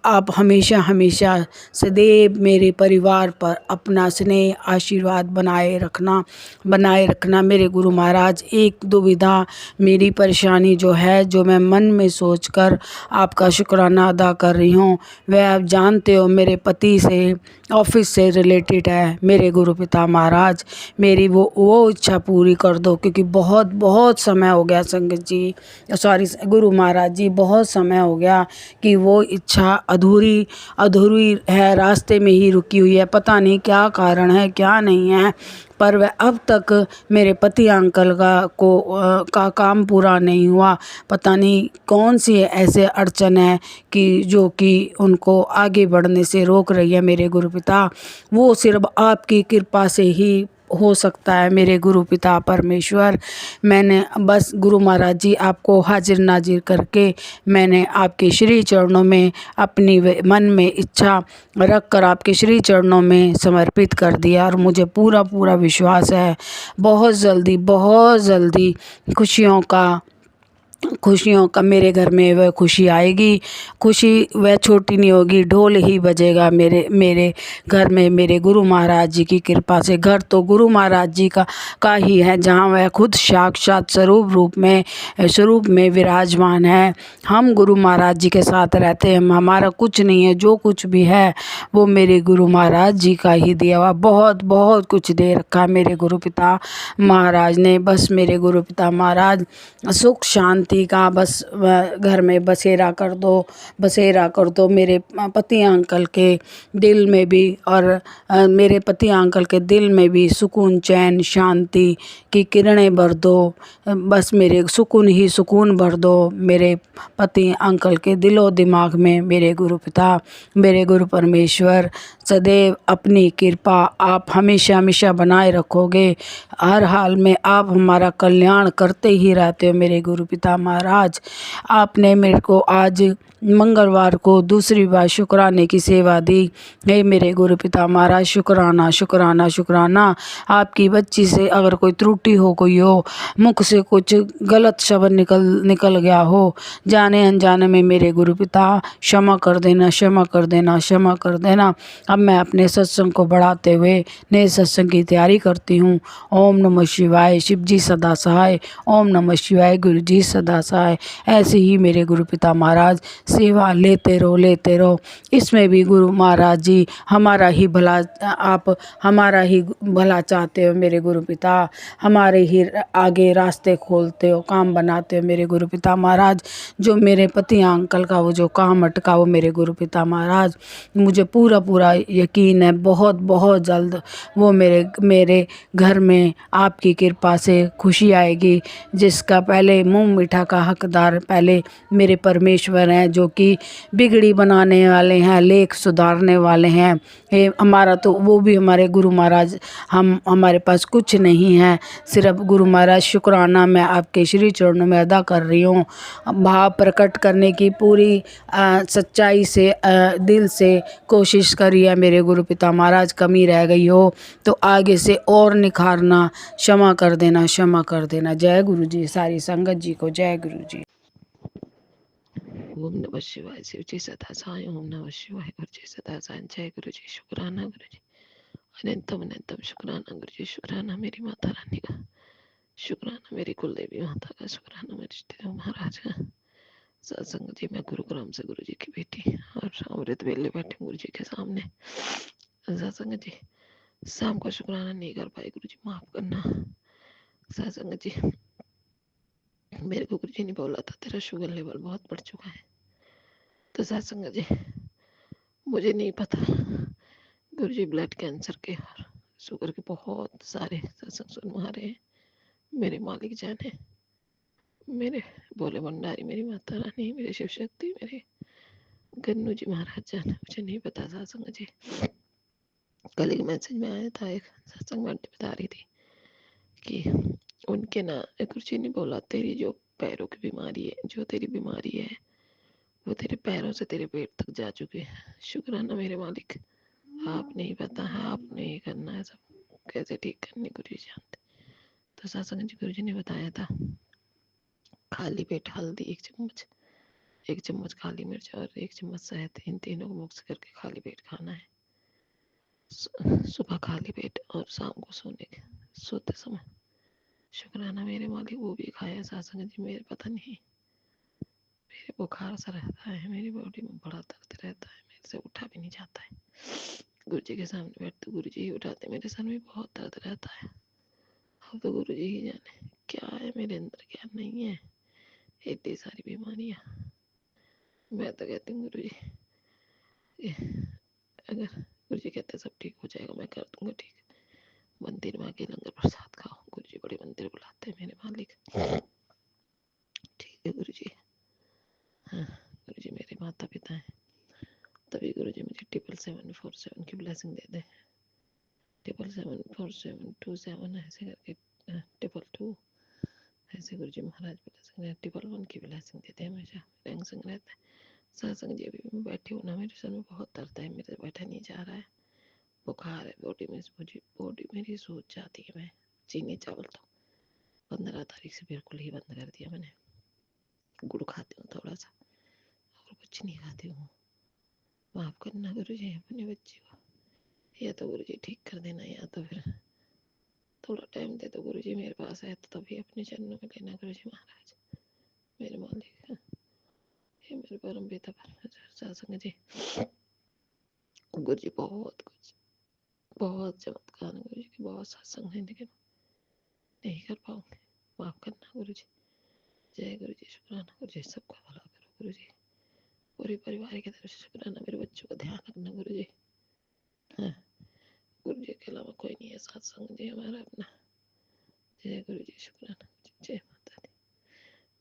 आप हमेशा हमेशा सदैव मेरे परिवार पर अपना स्नेह आशीर्वाद बनाए रखना। मेरे गुरु महाराज, एक दुविधा मेरी परेशानी जो है, जो मैं मन में सोचकर आपका शुक्राना अदा कर रही हूँ, वह आप जानते हो मेरे पति से ऑफिस से रिलेटेड है। मेरे गुरु पिता महाराज, मेरी वो इच्छा पूरी कर दो, क्योंकि बहुत समय हो गया संगत जी, सॉरी गुरु महाराज जी, बहुत समय हो गया कि वो इच्छा अधूरी है, रास्ते में ही रुकी हुई है। पता नहीं क्या कारण है, क्या नहीं है, पर वह अब तक मेरे पति अंकल का काम पूरा नहीं हुआ। पता नहीं कौन सी ऐसे अड़चन है कि जो कि उनको आगे बढ़ने से रोक रही है। मेरे गुरु पिता, वो सिर्फ आपकी कृपा से ही हो सकता है। मेरे गुरु पिता परमेश्वर, मैंने बस गुरु महाराज जी आपको हाजिर नाजिर करके मैंने आपके श्री चरणों में अपनी मन में इच्छा रख कर आपके श्री चरणों में समर्पित कर दिया। और मुझे पूरा विश्वास है बहुत जल्दी खुशियों का मेरे घर में वह खुशी आएगी। खुशी वह छोटी नहीं होगी, ढोल ही बजेगा मेरे घर में। मेरे गुरु महाराज जी की कृपा से, घर तो गुरु महाराज जी का ही है, जहाँ वह खुद साक्षात स्वरूप में विराजमान है। हम गुरु महाराज जी के साथ रहते हैं, हमारा कुछ नहीं है, जो कुछ भी है वो मेरे गुरु महाराज जी का ही दिया हुआ। बहुत कुछ दे रखा मेरे गुरु पिता महाराज ने। बस मेरे गुरु पिता महाराज सुख शांति पति का बस घर में बसेरा कर दो मेरे पति अंकल के दिल में भी, और मेरे पति अंकल के दिल में भी सुकून, चैन, शांति की किरणें भर दो। बस मेरे सुकून ही सुकून भर दो मेरे पति अंकल के दिलो दिमाग में। मेरे गुरु पिता, मेरे गुरु परमेश्वर, सदैव अपनी कृपा आप हमेशा हमेशा बनाए रखोगे। हर हाल में आप हमारा कल्याण करते ही रहते हो मेरे गुरु पिता महाराज। आपने मेरे को आज मंगलवार को दूसरी बार शुक्राने की सेवा दी। हे मेरे गुरु पिता महाराज, शुक्राना शुक्राना शुक्राना। आपकी बच्ची से अगर कोई त्रुटि हो गई हो, मुख से कुछ गलत शब्द निकल गया हो, जाने अनजाने में, मेरे गुरु पिता क्षमा कर देना, क्षमा कर देना, क्षमा कर देना। अब मैं अपने सत्संग को बढ़ाते हुए नए सत्संग की तैयारी करती हूँ। ओम नमः शिवाय, शिव जी सदा सहाय। ओम नमः शिवाय, गुरु जी सदा सहाय। ऐसे ही मेरे गुरु पिता महाराज सेवा लेते रहो। इसमें भी गुरु महाराज जी हमारा ही भला, आप हमारा ही भला चाहते हो मेरे गुरु पिता। हमारे ही आगे रास्ते खोलते हो, काम बनाते हो मेरे गुरु पिता महाराज। जो मेरे पति अंकल का वो जो काम अटका, वो मेरे गुरु पिता महाराज मुझे पूरा यकीन है बहुत बहुत जल्द वो मेरे घर में आपकी कृपा से खुशी आएगी। जिसका पहले मुंह मीठा का हकदार पहले मेरे परमेश्वर हैं, जो कि बिगड़ी बनाने वाले हैं, लेख सुधारने वाले हैं। हमारा तो वो भी हमारे गुरु महाराज, हमारे पास कुछ नहीं है, सिर्फ गुरु महाराज शुक्राना मैं आपके श्री चरणों में अदा कर रही हूँ। भाव प्रकट करने की पूरी सच्चाई से दिल से कोशिश करी है मेरे गुरु पिता महाराज। कमी रह गई हो तो आगे से और निखारना, क्षमा कर देना, क्षमा कर देना। जय गुरु जी, सारी संगत जी को जय गुरु जी। ओम नमः शिवाय, शिव जी सदा साई। ओम नमः शिवाय, गुरु जी सदा साई। जय गुरु जी, शुक्राना गुरु जी, अनंतम शुक्राना गुरु जी, शुक्राना मेरी माता रानी का, शुक्राना मेरी कुल देवी माता का, शुक्राना मेरे इष्टदेव महाराज का। सत्संग जी, मैं गुरुग्राम से गुरु जी की बेटी और अमृत वेले बैठे गुरु जी के सामने। सत्संग जी, शाम को शुक्राना नहीं कर पाई, गुरु जी माफ करना। सत्संग जी, मेरे को गुरु जी ने बोला था तेरा शुगर लेवल बहुत बढ़ चुका है। तो सत्संग जी, मुझे नहीं पता गुरु जी ब्लड कैंसर के और शुगर के बहुत सारे सत्संग सुनवा रहे हैं। मेरे मालिक जाने, मेरे भोले भंडारी, मेरी माता रानी, मेरे शिव शक्ति, मेरे गन्नू जी महाराज जाने, मुझे नहीं पता। सत्संग जी, कल एक मैसेज में आया था, एक सत्संग में बता रही थी कि उनके ना गुरु जी ने बोला तेरी जो पैरों की बीमारी है, जो तेरी बीमारी है वो तेरे पैरों से तेरे पेट तक जा चुकी है। शुक्राना मेरे मालिक, आप नहीं पता है, आपने ही करना है सब, कैसे ठीक करनी गुरु जी जानते। तो सत्संग जी, गुरु जी ने बताया था खाली पेट हल्दी 1 चम्मच काली मिर्च और 1 चम्मच शहद, इन तीनों को मिक्स करके खाली पेट खाना है। सुबह खाली पेट और शाम को सोते समय। शुक्राना मेरे मालिक, वो भी खाया। सत्संग जी, मेरे पता नहीं, मेरे बुखार सा रहता है, मेरी बॉडी में बड़ा दर्द रहता है, मेरे से उठा भी नहीं जाता है। गुरु जी के सामने बैठ तो गुरु जी ही उठाते, मेरे सर में बहुत दर्द रहता है। अब तो गुरु जी ही जाने क्या है मेरे अंदर, क्या नहीं है, इतनी सारी बीमारियां। मैं तो कहती हूँ गुरु जी, अगर गुरु जी कहते सब ठीक हो जाएगा, मैं कर दूंगा ठीक। मंदिर में आके लंगर प्रसाद खाओ, गुरु जी बड़े मंदिर बुलाते हैं मेरे मालिक। ठीक है गुरु जी। हाँ, गुरु जी मेरे माता पिता हैं, तभी गुरु जी मुझे 77747 की ब्लेसिंग दे दे। 7774727 ऐसे करके 222 ऐसे गुरु जी महाराज ब्लेसिंग दे, 111 की ब्लेसिंग देते हैं हमेशा, रंग संग रहता है। सत्संग जी, अभी मैं बैठी हूँ ना, मेरे सर में बहुत दर्द है, मेरे से बैठा नहीं जा रहा है, बुखार है, बॉडी में मुझे बॉडी मेरी सूज जाती है। मैं चीनी चावल तो 15 तारीख से बिल्कुल ही बंद कर दिया मैंने। गुड़ खाती हूँ थोड़ा सा और कुछ नहीं खाती हूँ। माफ करना गुरु जी अपने बच्चे को, या तो गुरु जी ठीक कर देना, या तो फिर थोड़ा टाइम दे दो गुरु जी, मेरे पास है तो तभी अपने चरणों में लेना गुरु जी महाराज, मेरे मालिक, ये मेरे परम पिता परमेश्वर। सत्संग जी, गुरु जी बहुत चमत्कार है गुरु जी के, बहुत सत्संग है, लेकिन नहीं कर पाऊंगी, माफ करना गुरु जी। जय गुरु जी शुक्राना गुरु जी, सबका भला करो गुरु जी, पूरे परिवार की तरफ से शुक्राना, मेरे बच्चों का ध्यान रखना गुरु जी। हाँ, गुरु जी के अलावा कोई नहीं है सत्संग जी हमारा अपना। जय गुरु जी शुक्राना गुरु जी, जय माता दी।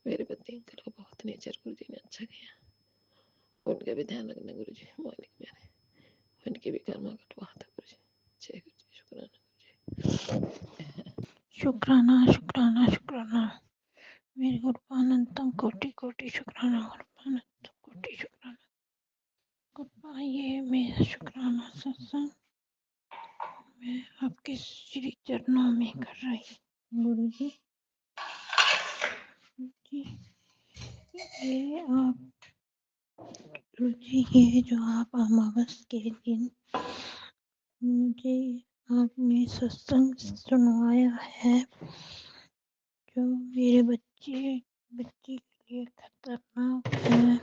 मेरे पति अंकल को बहुत नेचर गुरु जी ने अच्छा किया, उनका भी ध्यान रखना गुरु जी, मालिक मेरे उनके भी कर्मा कटवाता गुरु जी। जय गुरु जी शुक्राना गुरु जी। शुक्राना शुक्राना शुक्राना मेरे गुरु अनंतम कोटि कोटि शुक्राना, गुरु अनंतम कोटि शुक्राना। गुरु ये मेरा शुक्राना सत्संग मैं आपके श्री चरणों में कर रही हूँ गुरु जी। जी ये आप गुरु जी, ये जो आप अमावस के दिन मुझे आपने सत्संग सुनवाया है, जो मेरे बच्चे के लिए खतरनाक है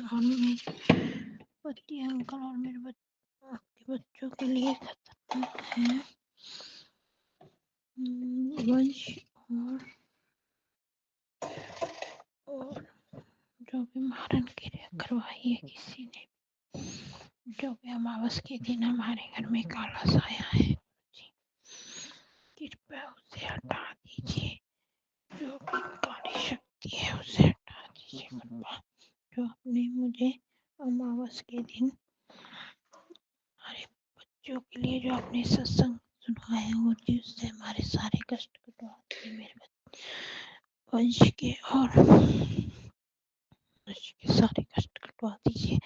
और मेरे पति अंकल और मेरे आपके बच्चों के लिए खतरनाक है। वंश और जो भी मारन क्रिया करवाई है किसी ने, जो भी अमावस के दिन हमारे घर में काला साया है जी, कृपया उसे हटा दीजिए। जो भी काली शक्ति है उसे हटा दीजिए कृपा। जो आपने मुझे अमावस के दिन हमारे बच्चों के लिए जो आपने सत्संग सुनाया हो जी, उससे हमारे सारे कष्ट कटवा दीजिए मेरे वंश के, और वंश के सारे कष्ट कटवा दीजिए,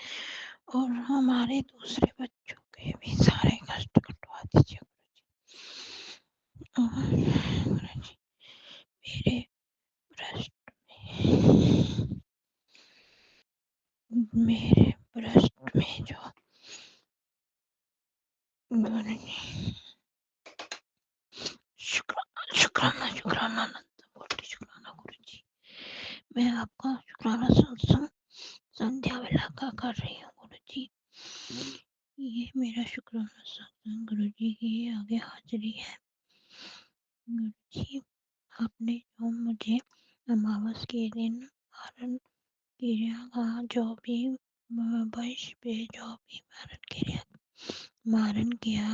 और हमारे दूसरे बच्चों के भी सारे कष्ट कटवा दीजिए गुरु जी। मेरे ब्रेस्ट में जो गुरु जी शुक्राना शुक्राना अनंत कोटि शुक्राना गुरु जी। मैं आपका शुक्राना सत्संग संध्या वेला का कर रही हूँ गुरु जी। ये मेरा शुक्राना सत्संग गुरु जी की आगे हाजिरी है गुरु जी। आपने जो मुझे अमावस के दिन मारन क्रिया का जो भी वंश पे जो भी मारन किया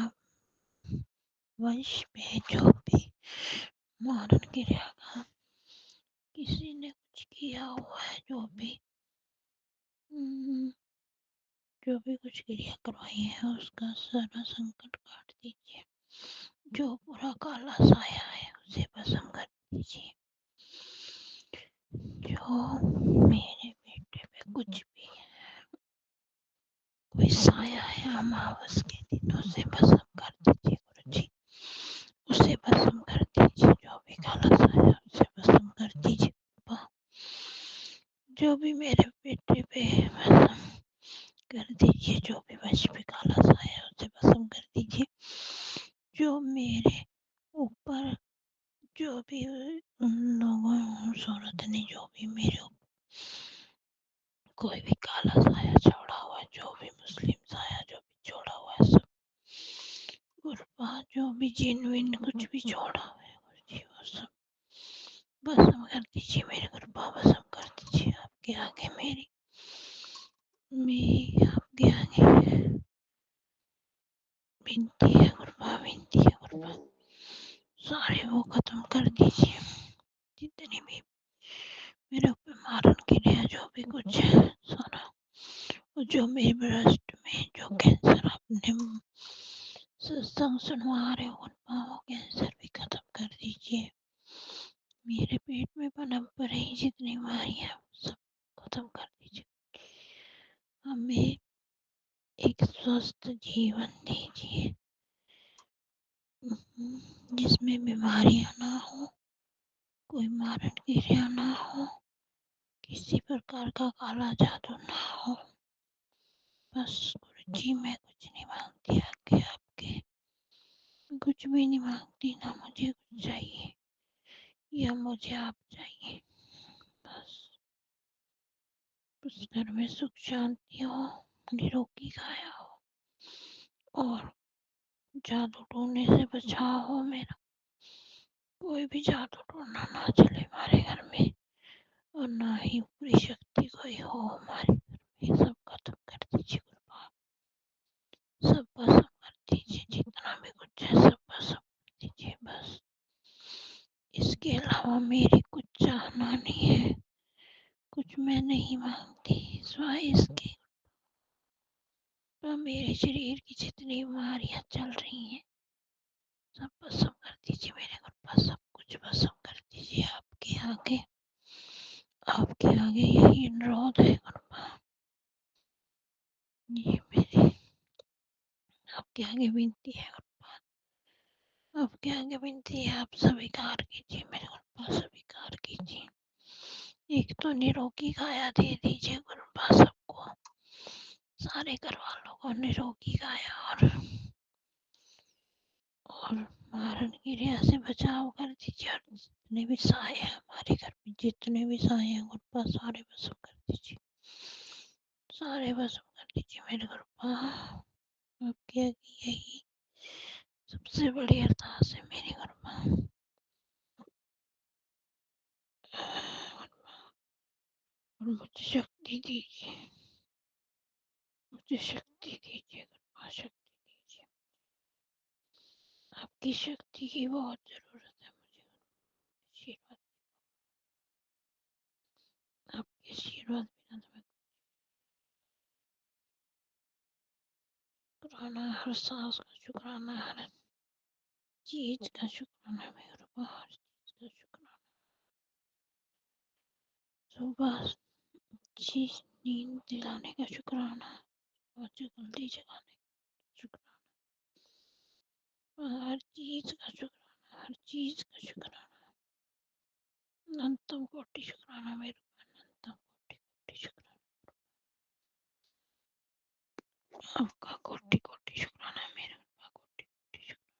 वंश पे जो भी मारन क्रिया का किसी ने कुछ किया हुआ है, जो भी कुछ क्रिया करवाई है उसका सारा संकट काट दीजिए। जो पूरा काला साया है उसे भस्म कर दीजिए। जो मेरे बेटे पे कुछ भी कोई साया है अमावस के दिन उसे भस्म कर दीजिए गुरु जी। उसे भस्म कर दीजिए, जो भी काला साया उसे भस्म कर दीजिए। जो भी मेरे बेटे पे भस्म कर दीजिए, जो भी वंश पे काला साया उसे भस्म कर दीजिए। जो मेरे ऊपर जो भी लोगों सूरत ने जो भी मेरे कोई भी काला साया छोड़ा हुआ है, जो भी मुस्लिम साया जो भी छोड़ा हुआ है, सब गुरबा जो भी जिन कुछ भी छोड़ा हुआ है गुरु जी वो सब भस्म कर दीजिए मेरे गुरबा, भस्म कर दीजिए। आपके आगे मेरी आपके आगे विनती है गुरबा, विनती है गुरबा, सारे वो खत्म कर दीजिए। जितनी भी मेरे ऊपर मारन क्रिया जो भी कुछ है सारा, जो मेरे ब्रेस्ट में जो कैंसर आपने सत्संग सुनवा रहे हो वो कैंसर भी खत्म कर दीजिए। मेरे पेट में पनप रही जितनी बीमारियां सब खत्म कर दीजिए। हमें एक स्वस्थ जीवन दीजिए जिसमें बीमारियां ना हो, कोई मारन क्रिया ना हो, किसी प्रकार का काला जादू ना हो। बस गुरु जी मैं कुछ नहीं मांगती आगे आपके, कुछ भी नहीं मांगती, ना मुझे कुछ चाहिए या मुझे आप चाहिए। बस घर में सुख शांति हो, निरोगी काया हो और जादू टोने से बचाव हो मेरा। कोई भी जादू टोना ना चले हमारे घर में। ना ही पूरी शक्ति कोई हो हमारे घर में, सब खत्म कर दीजिए गुरुपा, सब भस्म कर दीजिए, जितना भी कुछ है सब भस्म कर दीजिए बस। इसके अलावा मेरी कुछ चाहना नहीं है, कुछ मैं नहीं मांगती सिवाय इसके। तो मेरे शरीर की जितनी बीमारियां चल रही हैं सब भस्म कर दीजिए मेरे गुरुपा, सब कुछ भस्म कर दीजिए। आपके आगे यही अनुरोध है गुरुपा, ये मेरी आपके आगे विनती है गुरुपा, आपके आगे विनती है, आप स्वीकार कीजिए मेरे गुरुपा, स्वीकार कीजिए। एक तो निरोगी काया दे दीजिए गुरुपा सबको, सारे घर वालों को निरोगी काया और मारण क्रिया से बचाव कर दीजिए। और जितने भी साए हैं हमारे घर में, जितने भी साए हैं गुरुपा सारे भस्म कर दीजिए, सारे भस्म कर दीजिए मेरे गुरुपा। आपके आगे यही सबसे बड़ी अरदास है मेरी गुरुपा। और मुझे शक्ति दीजिए, मुझे शक्ति दीजिए गुरुपा, शक्ति दीजिए। आपकी शक्ति की बहुत जरूरत है मुझे, आशीर्वाद, आपके आशीर्वाद बिना तो मैं शुक्राना, हर सांस का शुक्राना, हर चीज का शुक्राना मेरे गुरुपा, हर चीज का शुक्राना। सुबह अच्छी नींद दिलाने का शुक्राना, और जल्दी जगाने का शुक्राना, हर चीज का शुक्राना, हर चीज का शुक्राना। अनंतम कोटि शुक्राना मेरे गुरुपा, अनंतम कोटि कोटि शुक्राना। आपका कोटि कोटि शुक्राना मेरे गुरुपा, कोटि कोटि शुक्राना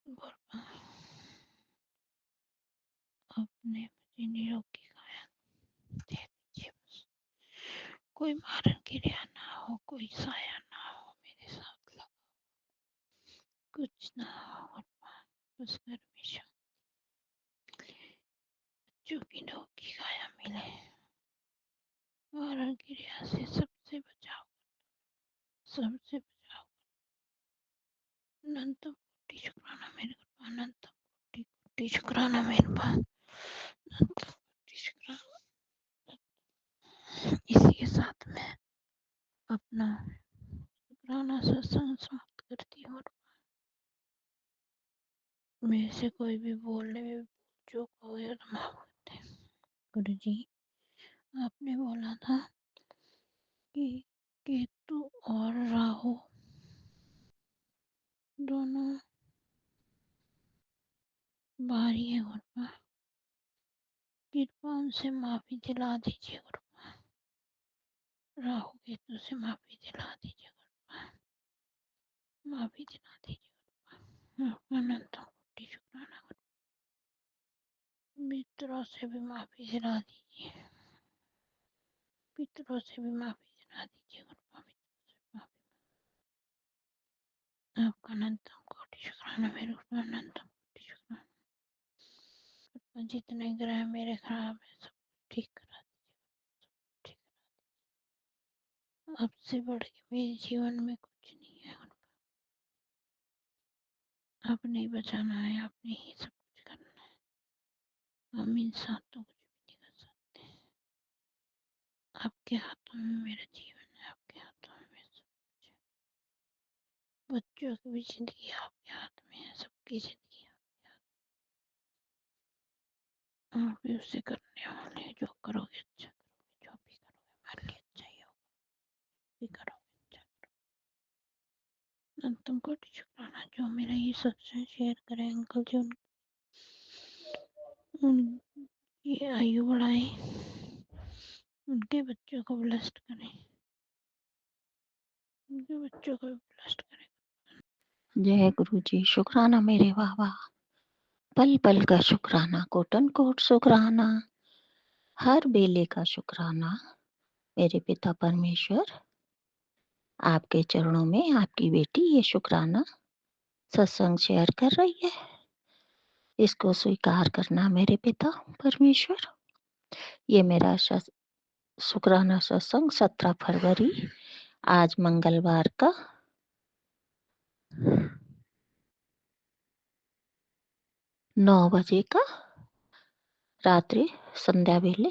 गुरुपा। आपने मुझे निरोगी काया दे दीजिए बस, कोई मारण क्रिया ना हो, कोई साया ना हो मेरे साथ लगा, कुछ ना हो गुरुपा, बस घर में बच्चों की निरोगी काया मिले, मारण क्रिया से सबसे बचाव, सबसे बचाव। अनंतम कोटि शुक्राना मेरे गुरुपा, अनंतम कोटि कोटि शुक्राना मेरे पास, अनंतम कोटि शुक्राना। इसी के साथ मैं अपना शुक्राना सत्संग समाप्त करती हूँ। मेरे से कोई भी बोलने में चूक हो गया तो माफ करते हैं। गुरु जी, आपने बोला था कि केतु और राहु दोनों भारी है गुरुपा, कृपा उनसे माफी दिला दीजिए गुरुपा, राहु केतु से माफी दिला दीजिए गुरुपा, माफी दिला दीजिए गुरुपा। आपका अनंतम कोटि शुक्राना गुरुपा, मित्रों से भी माफी दिला दीजिए, पितरों से भी माफी दिला दीजिए गुरुपा, मित्रों से माफी। आपका अनंतम कोटि शुक्राना मेरे गुरुपा, अनंतम कोटि शुक्राना। जितने ग्रह मेरे खराब है सब ठीक करा दीजिए, ठीक करा। आपसे बढ़ के मेरे जीवन में कुछ नहीं है गुरुपा, आपने ही बचाना है, आपने ही सब कुछ करना है, हम इंसान तो कुछ भी नहीं कर सकते। आपके हाथों में मेरा जीवन है, आपके हाथों में मेरा सब कुछ है। बच्चों की भी जिंदगी आपके हाथ में है, सबकी जिंदगी आपके हाथ में। आप भी उसे करने वाले हैं, जो करोगे अच्छा करोगे, जो भी करोगे हमारे लिए अच्छा ही होगा, भी करोगे अच्छा करोगे। अनंतम कोटि शुक्राना जो मेरा ये सत्संग शेयर करें अंकल जी, उनकी आयु बढ़ाए, उनके बच्चों को ब्लेस्ड करें, उनके बच्चों को ब्लेस्ड करें। जय गुरु जी, शुक्राना मेरे बाबा, पल पल का शुक्राना, कोटन कोट शुक्राना, हर बेले का शुक्राना मेरे पिता परमेश्वर। आपके चरणों में आपकी बेटी ये शुक्राना सत्संग शेयर कर रही है। इसको स्वीकार करना मेरे पिता परमेश्वर। ये मेरा शुक्राना सत्संग 17 फरवरी आज मंगलवार का 9 बजे का रात्रि संध्या वेले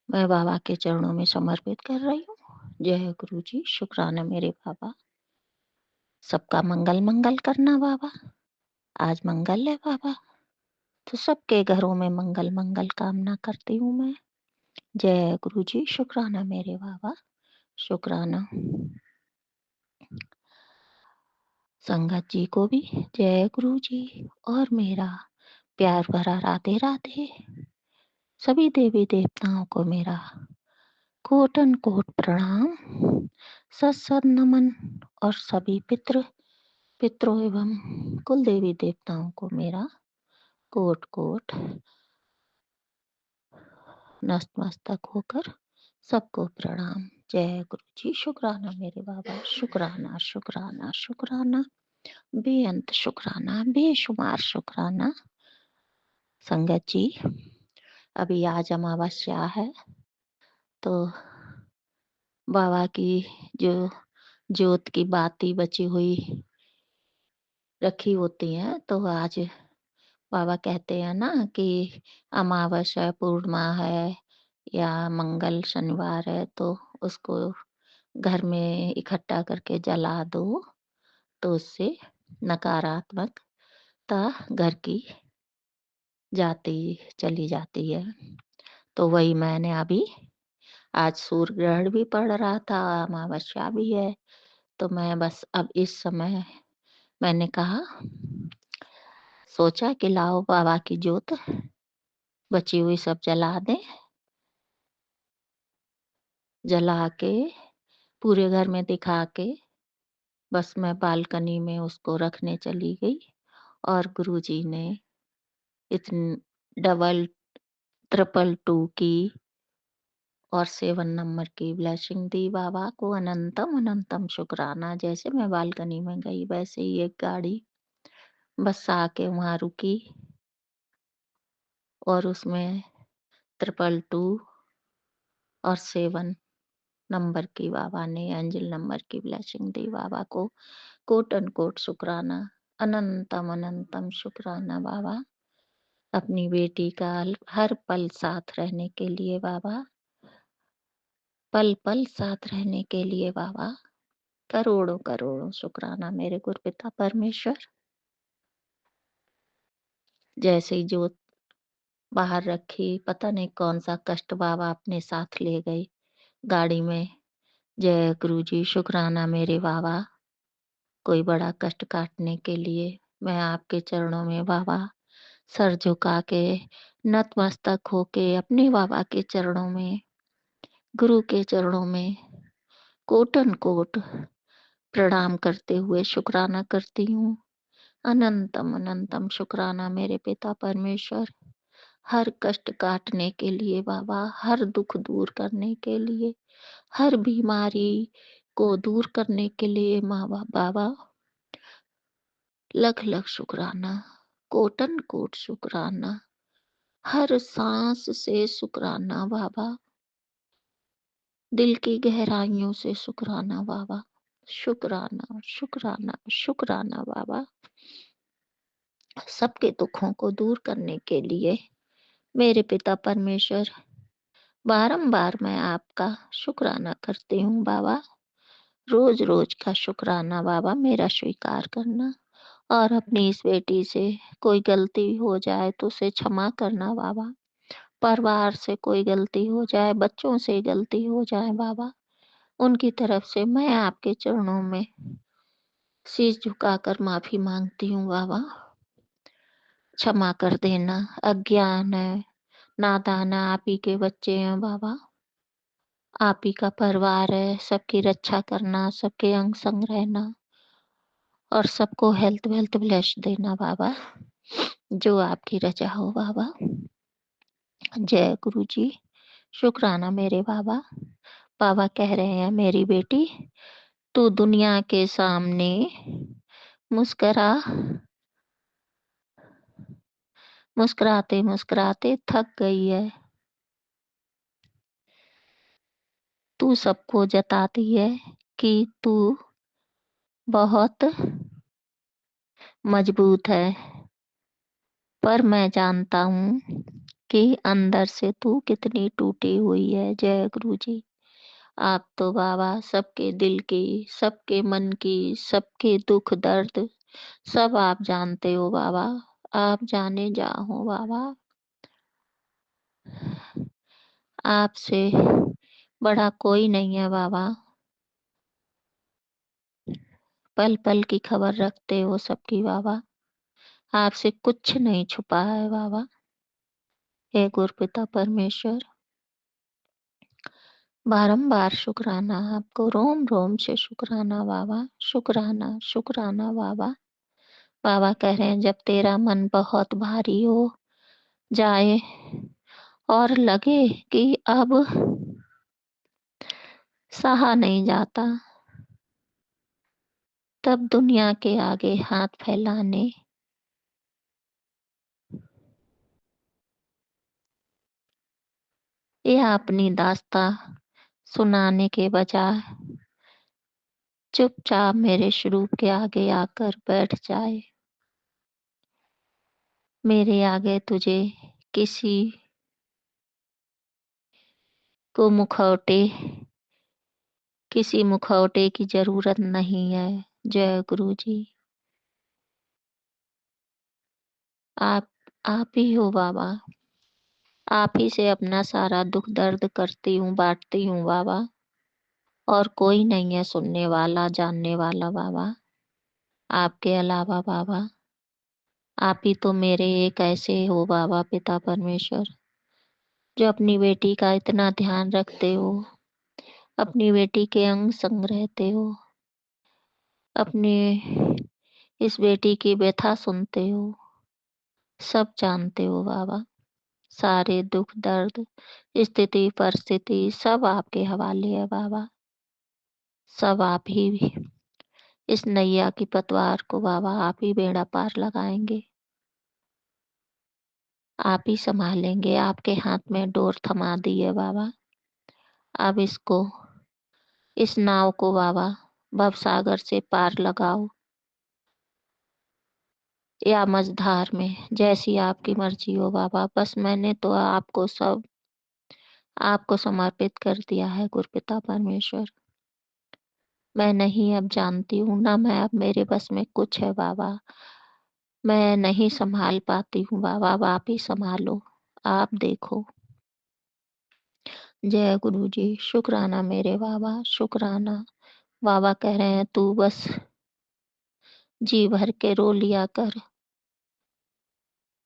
मैं बाबा के चरणों में समर्पित कर रही हूँ। जय गुरु जी। शुक्राना मेरे बाबा। सबका मंगल मंगल करना बाबा। आज मंगल है बाबा, तो सबके घरों में मंगल मंगल कामना करती हूँ मैं। जय गुरु जी। शुक्राना मेरे बाबा। शुक्राना संगत जी को भी जय गुरु जी। और मेरा प्यार भरा राधे राधे। सभी देवी देवताओं को मेरा कोटन कोट प्रणाम, सत सत नमन। और सभी पितरों एवं कुल देवी देवताओं को मेरा कोट कोट नतमस्तक होकर सबको प्रणाम। जय गुरु जी। शुक्राना मेरे बाबा। शुक्राना शुक्राना शुक्राना, बेअंत शुक्राना, बेशुमार शुक्राना। संगत जी, अभी आज अमावस्या है, तो बाबा की जो ज्योत की बाती बची हुई रखी होती है, तो आज बाबा कहते हैं ना कि अमावस्या पूर्णिमा है या मंगल शनिवार है, तो उसको घर में इकट्ठा करके जला दो, तो उससे नकारात्मकता घर की चली जाती है। तो वही मैंने अभी आज सूर्य ग्रहण भी पड़ रहा था, अमावस्या भी है, तो मैं बस अब इस समय मैंने कहा, सोचा कि लाओ बाबा की ज्योत बची हुई सब जला दें। जला के पूरे घर में दिखा के बस मैं बालकनी में उसको रखने चली गई, और गुरुजी ने इतनी डबल 222 की और 7 नंबर की ब्लेसिंग दी। बाबा को अनंतम अनंतम शुक्राना। जैसे मैं बालकनी में गई, वैसे ही एक गाड़ी बस आके वहां रुकी, और उसमें 222 और 7 नंबर की बाबा ने एंजल नंबर की ब्लेसिंग दी। बाबा को कोटन कोट शुक्राना, अनंतम अनंतम शुक्राना बाबा। अपनी बेटी का हर पल साथ रहने के लिए बाबा, पल पल साथ रहने के लिए बाबा, करोड़ों करोड़ों शुक्राना मेरे गुरुपिता परमेश्वर। जैसे ही ज्योत बाहर रखी, पता नहीं कौन सा कष्ट बाबा अपने साथ ले गए गाड़ी में। जय गुरु जी। शुक्राना मेरे बाबा। कोई बड़ा कष्ट काटने के लिए मैं आपके चरणों में बाबा सर झुका के नतमस्तक होके अपने बाबा के चरणों में, गुरु के चरणों में कोटन कोट प्रणाम करते हुए शुक्राना करती हूँ। अनंतम अनंतम शुक्राना मेरे पिता परमेश्वर। हर कष्ट काटने के लिए बाबा, हर दुख दूर करने के लिए, हर बीमारी को दूर करने के लिए बाबा लख लख शुक्राना, कोटन कोट शुक्राना, हर सांस से शुक्राना बाबा, दिल की गहराइयों से शुक्राना बाबा। शुक्राना शुक्राना शुक्राना बाबा। सबके दुखों को दूर करने के लिए मेरे पिता परमेश्वर, बारंबार मैं आपका शुक्राना करती हूँ बाबा। रोज रोज का शुक्राना बाबा मेरा स्वीकार करना, और अपनी इस बेटी से कोई गलती हो जाए तो उसे क्षमा करना बाबा। परिवार से कोई गलती हो जाए, बच्चों से गलती हो जाए बाबा, उनकी तरफ से मैं आपके चरणों में शीश झुकाकर माफी मांगती हूँ बाबा। क्षमा कर देना। अज्ञान है, नादान है, आप ही के बच्चे हैं बाबा, आप ही का परिवार है। सबकी रक्षा करना, सबके अंग संग रहना, और सबको हेल्थ वेल्थ ब्लेस देना बाबा, जो आपकी रजा हो बाबा। जय गुरु जी। शुक्राना मेरे बाबा। बाबा कह रहे हैं, मेरी बेटी तू दुनिया के सामने मुस्करा, मुस्कुराते मुस्कुराते थक गई है। तू सबको जताती है कि तू बहुत मजबूत है, पर मैं जानता हूँ कि अंदर से तू कितनी टूटी हुई है। जय गुरु जी। आप तो बाबा सबके दिल की, सबके मन की, सबके दुख दर्द सब आप जानते हो बाबा। आप जाने जा हो बाबा। आपसे बड़ा कोई नहीं है बाबा। पल पल की खबर रखते हो सबकी बाबा। आपसे कुछ नहीं छुपा है बाबा। हे गुरुपिता परमेश्वर, बारंबार शुक्राना आपको, रोम रोम से शुक्राना बाबा। शुक्राना शुक्राना बाबा। बाबा कह रहे हैं जब तेरा मन बहुत भारी हो जाए और लगे कि अब सहा नहीं जाता, तब दुनिया के आगे हाथ फैलाने या अपनी दास्तां सुनाने के बजाय चुपचाप मेरे स्वरूप के आगे आकर बैठ जाए। मेरे आगे तुझे किसी को किसी मुखौटे की जरूरत नहीं है। जय गुरु जी। आप आप ही हो बाबा। आप ही से अपना सारा दुख दर्द करती हूँ, बांटती हूँ बाबा। और कोई नहीं है सुनने वाला, जानने वाला बाबा आपके अलावा बाबा। आप ही तो मेरे एक ऐसे हो बाबा पिता परमेश्वर, जो अपनी बेटी का इतना ध्यान रखते हो, अपनी बेटी के अंग संग रहते हो, अपने इस बेटी की व्यथा सुनते हो, सब जानते हो बाबा। सारे दुख दर्द, स्थिति परिस्थिति सब आपके हवाले है बाबा। सब आप ही इस नैया की पतवार को बाबा आप ही बेड़ा पार लगाएंगे, आप ही संभालेंगे। आपके हाथ में डोर थमा दी है बाबा। अब इसको, इस नाव को बाबा भव सागर से पार लगाओ या मझधार में, जैसी आपकी मर्जी हो बाबा। बस मैंने तो आपको सब आपको समर्पित कर दिया है गुरुपिता परमेश्वर। मैं नहीं अब जानती हूँ ना, मैं अब मेरे बस में कुछ है बाबा। मैं नहीं संभाल पाती हूँ बाबा, अब आप ही संभालो, आप देखो। जय गुरु जी। शुक्राना मेरे बाबा, शुक्राना। बाबा कह रहे हैं तू बस जी भर के रो लिया कर।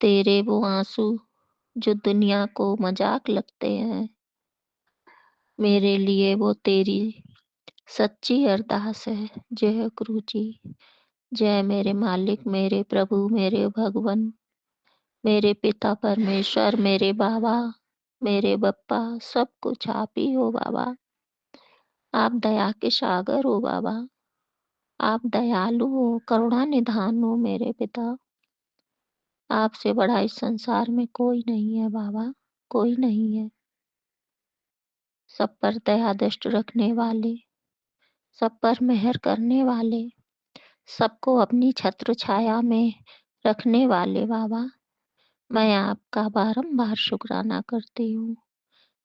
तेरे वो आंसू जो दुनिया को मजाक लगते हैं, मेरे लिए वो तेरी सच्ची अरदास है। जय गुरु जी। जय मेरे मालिक, मेरे प्रभु, मेरे भगवान, मेरे पिता परमेश्वर, मेरे बाबा, मेरे बप्पा, सब कुछ आप ही हो बाबा। आप दया के सागर हो बाबा। आप दयालु हो, करुणा निधान हो मेरे पिता। आपसे बड़ा इस संसार में कोई नहीं है बाबा, कोई नहीं है। सब पर दया दृष्टि रखने वाले, सब पर मेहर करने वाले, सबको अपनी छत्र छाया में रखने वाले बाबा, मैं आपका बारंबार शुक्राना करती हूँ।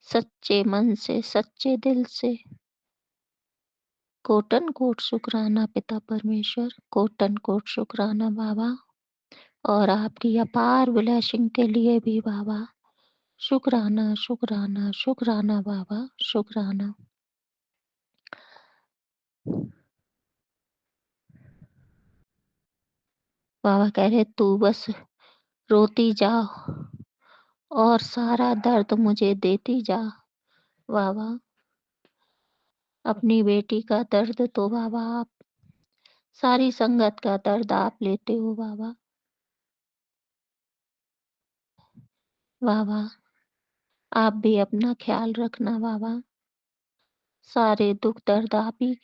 सच्चे मन से, सच्चे दिल से कोटन कोट शुक्राना पिता परमेश्वर, कोटन कोट शुक्राना बाबा। और आपकी अपार ब्लेसिंग के लिए भी बाबा शुक्राना शुक्राना शुक्राना बाबा, शुक्राना। बाबा कह रहे तू बस रोती जा और सारा दर्द मुझे देती जा बाबा। अपनी बेटी का दर्द तो बाबा आप, सारी संगत का दर्द आप लेते हो बाबा। बाबा आप भी अपना ख्याल रखना बाबा। सारे दुख दर्द आप ही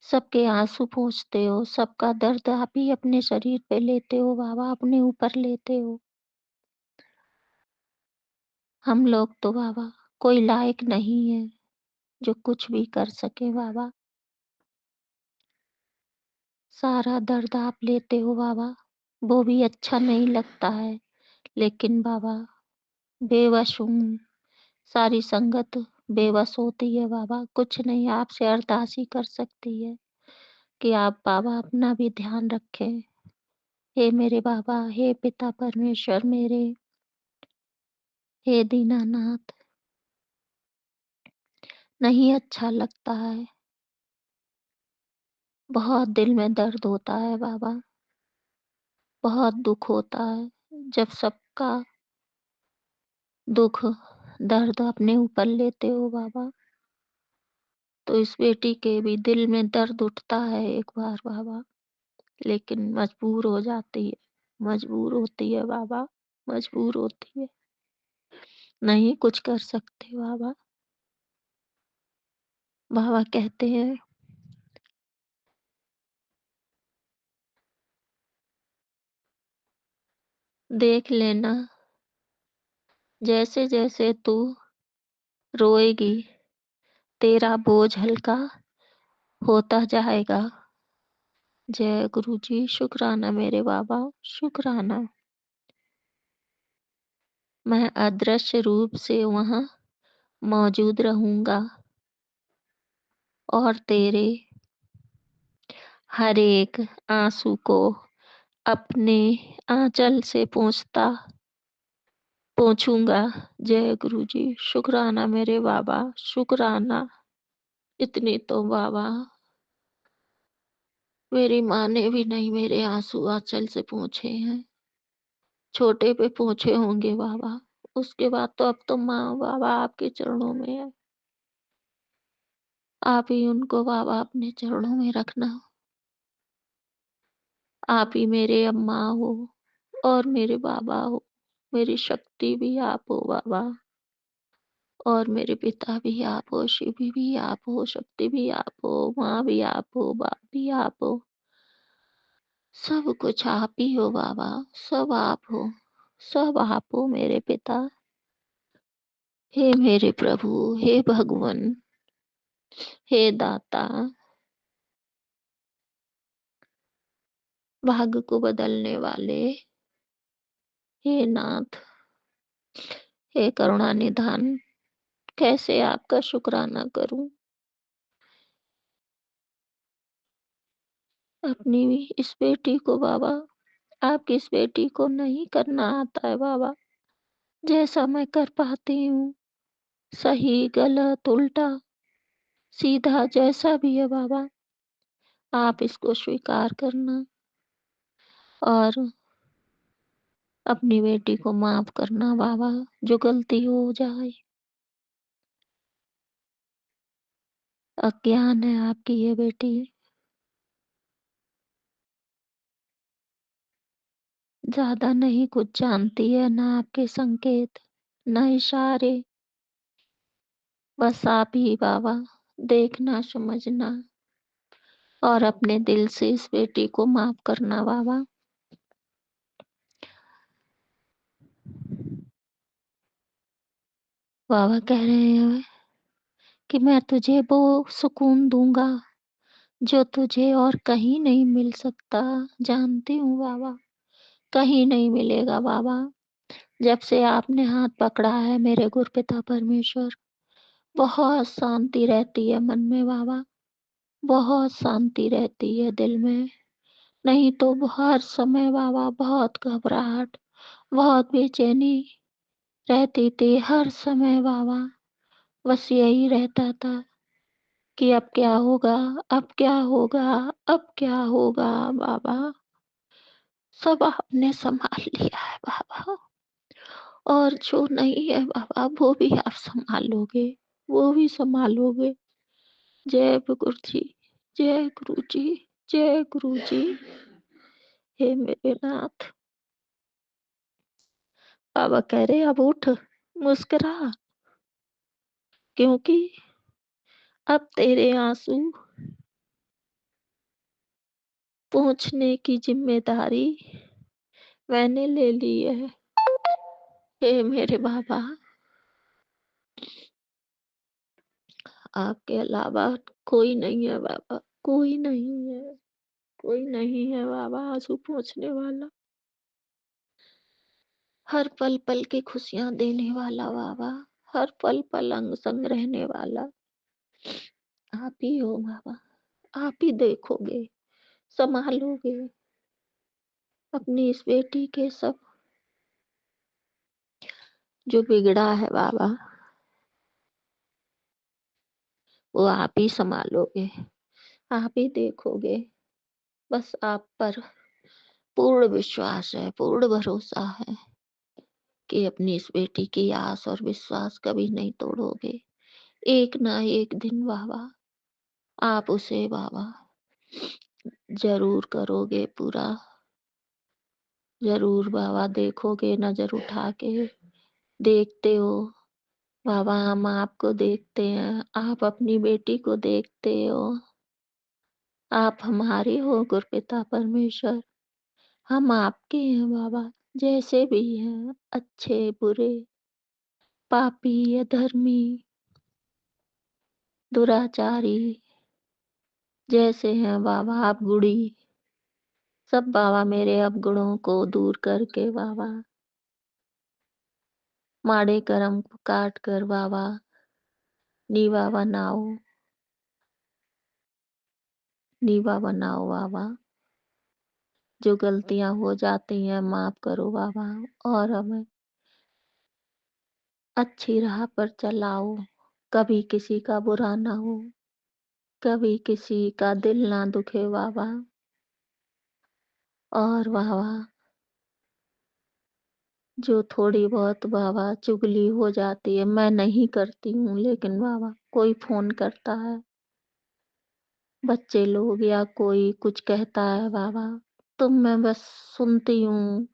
सबके आंसू पोंछते हो, सबका दर्द आप ही अपने शरीर पे लेते हो बाबा, अपने ऊपर लेते हो। हम लोग तो बाबा कोई लायक नहीं है जो कुछ भी कर सके बाबा। सारा दर्द आप लेते हो बाबा, वो भी अच्छा नहीं लगता है, लेकिन बाबा बेवश हूँ, सारी संगत बेबस होती है बाबा, कुछ नहीं आपसे अरदास ही कर सकती है कि आप बाबा अपना भी ध्यान रखें। हे मेरे बाबा, हे पिता परमेश्वर मेरे, हे दीनानाथ, नहीं अच्छा लगता है, बहुत दिल में दर्द होता है बाबा, बहुत दुख होता है जब सबका दुख दर्द अपने ऊपर लेते हो बाबा। तो इस बेटी के भी दिल में दर्द उठता है एक बार बाबा, लेकिन मजबूर हो जाती है, मजबूर होती है बाबा, मजबूर होती है, नहीं कुछ कर सकते बाबा। बाबा कहते हैं देख लेना, जैसे जैसे तू रोएगी तेरा बोझ हल्का होता जाएगा। जय गुरु जी, शुक्राना मेरे बाबा, शुक्राना। मैं अदृश्य रूप से वहाँ मौजूद रहूंगा और तेरे हर एक आंसू को अपने आंचल से पोंछूंगा। जय गुरु जी, शुक्राना मेरे बाबा, शुक्राना। इतनी तो बाबा मेरी माँ ने भी नहीं मेरे आंसू आंचल से पोंछे हैं, छोटे पे पोंछे होंगे बाबा, उसके बाद तो अब तो माँ बाबा आपके चरणों में है, आप ही उनको बाबा अपने चरणों में रखना। आप ही मेरे अम्मा हो और मेरे बाबा हो, मेरी शक्ति भी आप हो बाबा, और मेरे पिता भी आप हो, शिव भी आप हो, शक्ति भी आप हो, माँ भी आप हो, बाप भी आप हो, सब कुछ आप ही हो बाबा, सब आप हो, सब आप हो मेरे पिता। हे मेरे प्रभु, हे भगवान, हे दाता, भाग्य को बदलने वाले, हे नाथ, हे करुणा निधान, कैसे आपका शुक्राना करूं। अपनी इस बेटी को बाबा, आपकी इस बेटी को नहीं करना आता है बाबा, जैसा मैं कर पाती हूँ, सही गलत उल्टा सीधा जैसा भी है बाबा, आप इसको स्वीकार करना और अपनी बेटी को माफ करना बाबा, जो गलती हो जाए। अज्ञान है आपकी ये बेटी, ज्यादा नहीं कुछ जानती है, ना आपके संकेत, ना इशारे, बस आप ही बाबा देखना समझना और अपने दिल से इस बेटी को माफ करना बाबा। बाबा कह रहे हैं कि मैं तुझे वो सुकून दूंगा जो तुझे और कहीं नहीं मिल सकता। जानती हूँ बाबा, कहीं नहीं मिलेगा बाबा। जब से आपने हाथ पकड़ा है मेरे गुरुपिता परमेश्वर, बहुत शांति रहती है मन में बाबा, बहुत शांति रहती है दिल में। नहीं तो हर समय बाबा बहुत घबराहट, बहुत बेचैनी रहती थी हर समय बाबा, बस यही रहता था कि अब क्या होगा, अब क्या होगा, अब क्या होगा बाबा। सब आपने संभाल लिया है बाबा, और जो नहीं है बाबा वो भी आप संभालोगे, वो भी संभालोगे। जय गुरु जी, जय गुरु जी, जय गुरु जी। हे मेरे नाथ, बाबा कह रहे अब उठ, मुस्कुरा, क्योंकि अब तेरे आंसू पूछने की जिम्मेदारी मैंने ले ली है। हे मेरे बाबा, आपके अलावा कोई नहीं है बाबा, कोई नहीं है, कोई नहीं है बाबा आँसू पोंछने वाला। हर पल-पल की खुशियाँ देने वाला बाबा, हर पल-पल अंग-संग रहने वाला आप ही हो बाबा। आप ही देखोगे, सँभालोगे अपनी इस बेटी के सब जो बिगड़ा है बाबा, वो आप ही सँभालोगे, आप ही देखोगे। बस आप पर पूर्ण विश्वास है, पूर्ण भरोसा है कि अपनी इस बेटी की आस और विश्वास कभी नहीं तोड़ोगे। एक ना एक दिन बाबा, आप उसे बाबा ज़रूर करोगे पूरा। ज़रूर बाबा देखोगे नज़र उठा के, देखते हो बाबा हम आपको देखते हैं, आप अपनी बेटी को देखते हो। आप हमारे हो गुरपिता परमेश्वर, हम आपके हैं बाबा, जैसे भी हैं, अच्छे, बुरे, पापी, अधर्मी, दुराचारी, जैसे हैं बाबा आप गुणी, सब बाबा मेरे अवगुणों को दूर करके बाबा, माड़े कर्म को काट कर बाबा, नीवा बनाओ, नीवा बनाओ बाबा। जो गलतियाँ हो जाती हैं माफ़ करो बाबा और हमें अच्छी राह पर चलाओ। कभी किसी का बुरा ना हो, कभी किसी का दिल ना दुखे बाबा। और बाबा जो थोड़ी बहुत बाबा चुगली हो जाती है, मैं नहीं करती हूँ लेकिन बाबा कोई फ़ोन करता है, बच्चे लोग या कोई कुछ कहता है बाबा, तो मैं बस सुनती हूँ,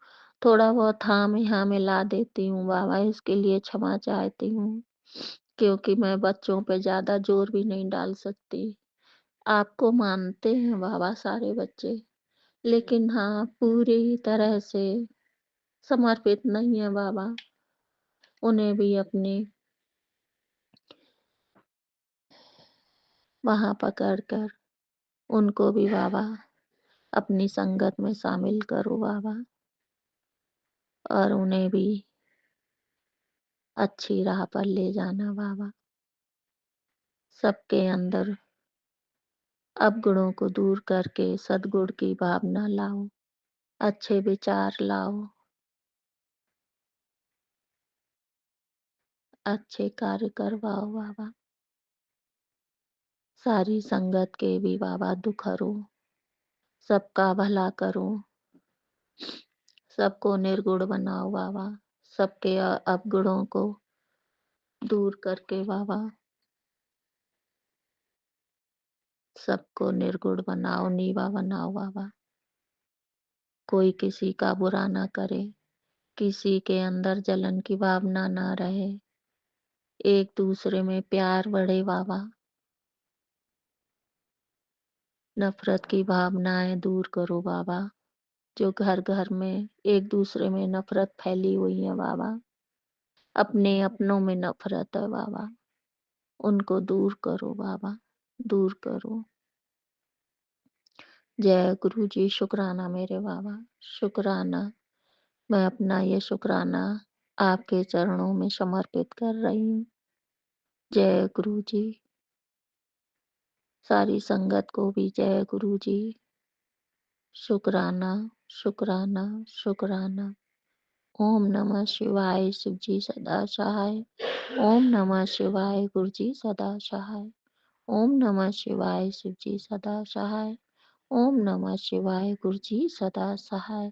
थोड़ा बहुत हाँ में हाँ मिला देती हूँ बाबा, इसके लिए क्षमा चाहती हूँ। क्योंकि मैं बच्चों पे ज़्यादा ज़ोर भी नहीं डाल सकती। आपको मानते हैं बाबा सारे बच्चे, लेकिन हाँ, पूरी तरह से समर्पित नहीं है बाबा। उन्हें भी अपनी वहाँ पकड़ कर उनको भी बाबा अपनी संगत में शामिल करो बाबा और उन्हें भी अच्छी राह पर ले जाना बाबा। सबके अंदर अवगुणों को दूर करके सद्गुण की भावना लाओ, अच्छे विचार लाओ, अच्छे कार्य करवाओ बाबा। सारी संगत के भी बाबा दुख हरो, सबका भला करो, सबको निर्गुण बनाओ बाबा, सबके अवगुणों को दूर करके बाबा सबको निर्गुण बनाओ, नीवा बनाओ बाबा। कोई किसी का बुरा ना करे, किसी के अंदर जलन की भावना ना रहे, एक दूसरे में प्यार बढ़े बाबा। नफरत की भावनाएं दूर करो बाबा। जो घर घर में एक दूसरे में नफरत फैली हुई है बाबा, अपने अपनों में नफरत है बाबा, उनको दूर करो बाबा, दूर करो। जय गुरु जी, शुक्राना मेरे बाबा, शुक्राना। मैं अपना ये शुक्राना आपके चरणों में समर्पित कर रही हूँ। जय गुरु जी। सारी संगत को भी जय गुरु जी। शुक्राना, शुक्राना, शुक्राना। ओम नमः शिवाय, शिव जी सदा सहाय। ओम नमः शिवाय, गुरु जी सदा सहाय। ओम नमः शिवाय, शिव जी सदा सहाय। ओम नमः शिवाय, गुरु जी सदा सहाय।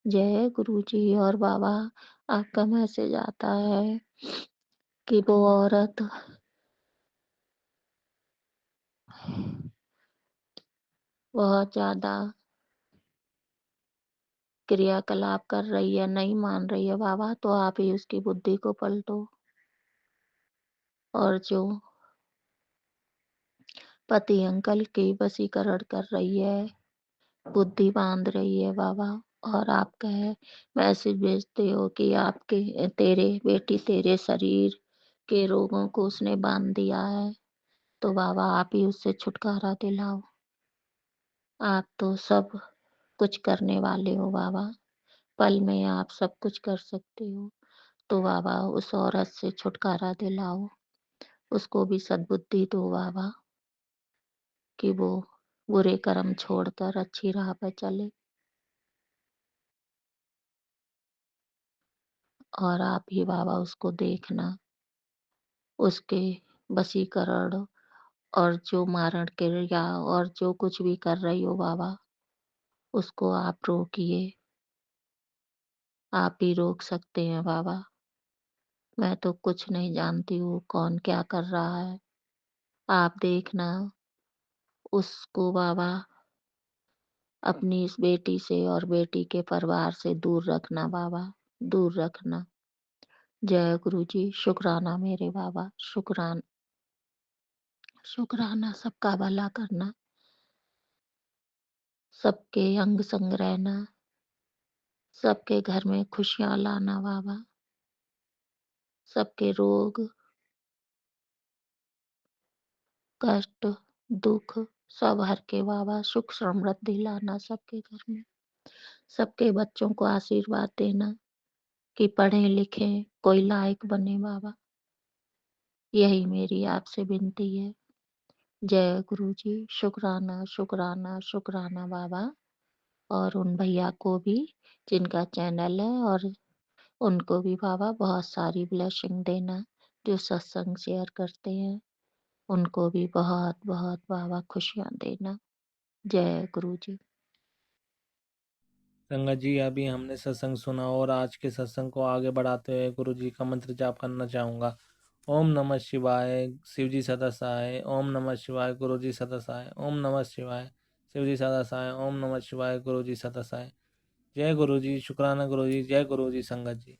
जय गुरु जी। और बाबा आपका मैसेज आता है कि वो औरत बहुत ज्यादा क्रियाकलाप कर रही है, नहीं मान रही है बाबा, तो आप ही उसकी बुद्धि को पलटो। और जो पति अंकल की वशीकरण कर रही है, बुद्धि बांध रही है बाबा, और आप कहे मैसेज भेजते हो कि आपके तेरे बेटी तेरे शरीर के रोगों को उसने बांध दिया है, तो बाबा आप ही उससे छुटकारा दिलाओ। आप तो सब कुछ करने वाले हो बाबा, पल में आप सब कुछ कर सकते हो। तो बाबा उस औरत से छुटकारा दिलाओ, उसको भी सद्बुद्धि दो बाबा, कि वो बुरे कर्म छोड़कर अच्छी राह पर चले। और आप ही बाबा उसको देखना, उसके वशीकरण और जो मारण क्रिया और जो कुछ भी कर रही हो बाबा, उसको आप रोकिए। आप ही रोक सकते हैं बाबा, मैं तो कुछ नहीं जानती हूँ कौन क्या कर रहा है। आप देखना उसको बाबा, अपनी इस बेटी से और बेटी के परिवार से दूर रखना बाबा, दूर रखना। जय गुरु जी। शुक्राना मेरे बाबा, शुक्राना, शुक्राना। सबका भला करना, सबके अंग संग रहना, सबके घर में खुशियां लाना बाबा, सबके रोग कष्ट दुख सब हर के बाबा, सुख समृद्धि लाना सबके घर में। सबके बच्चों को आशीर्वाद देना कि पढ़े लिखे कोई लायक बने बाबा, यही मेरी आपसे विनती है। जय गुरु जी। शुक्राना शुक्राना शुक्राना बाबा। और उन भैया को भी जिनका चैनल है, और उनको भी बाबा बहुत सारी ब्लेसिंग देना, जो सत्संग शेयर करते हैं उनको भी बहुत बहुत बाबा खुशियां देना। जय गुरु जी। संगत जी, अभी हमने सत्संग सुना और आज के सत्संग को आगे बढ़ाते हुए गुरु जी का मंत्र जाप करना चाहूँगा। ओम नमः शिवाय, शिव जी सदा सहाय। ओम नमः शिवाय, गुरु जी सदा सहाय। ओम नमः शिवाय, शिव जी सदा सहाय। ओम नमः शिवाय, गुरु जी सदा सहाय। जय गुरु जी। शुक्राना गुरु जी। जय गुरु जी। संगत जी।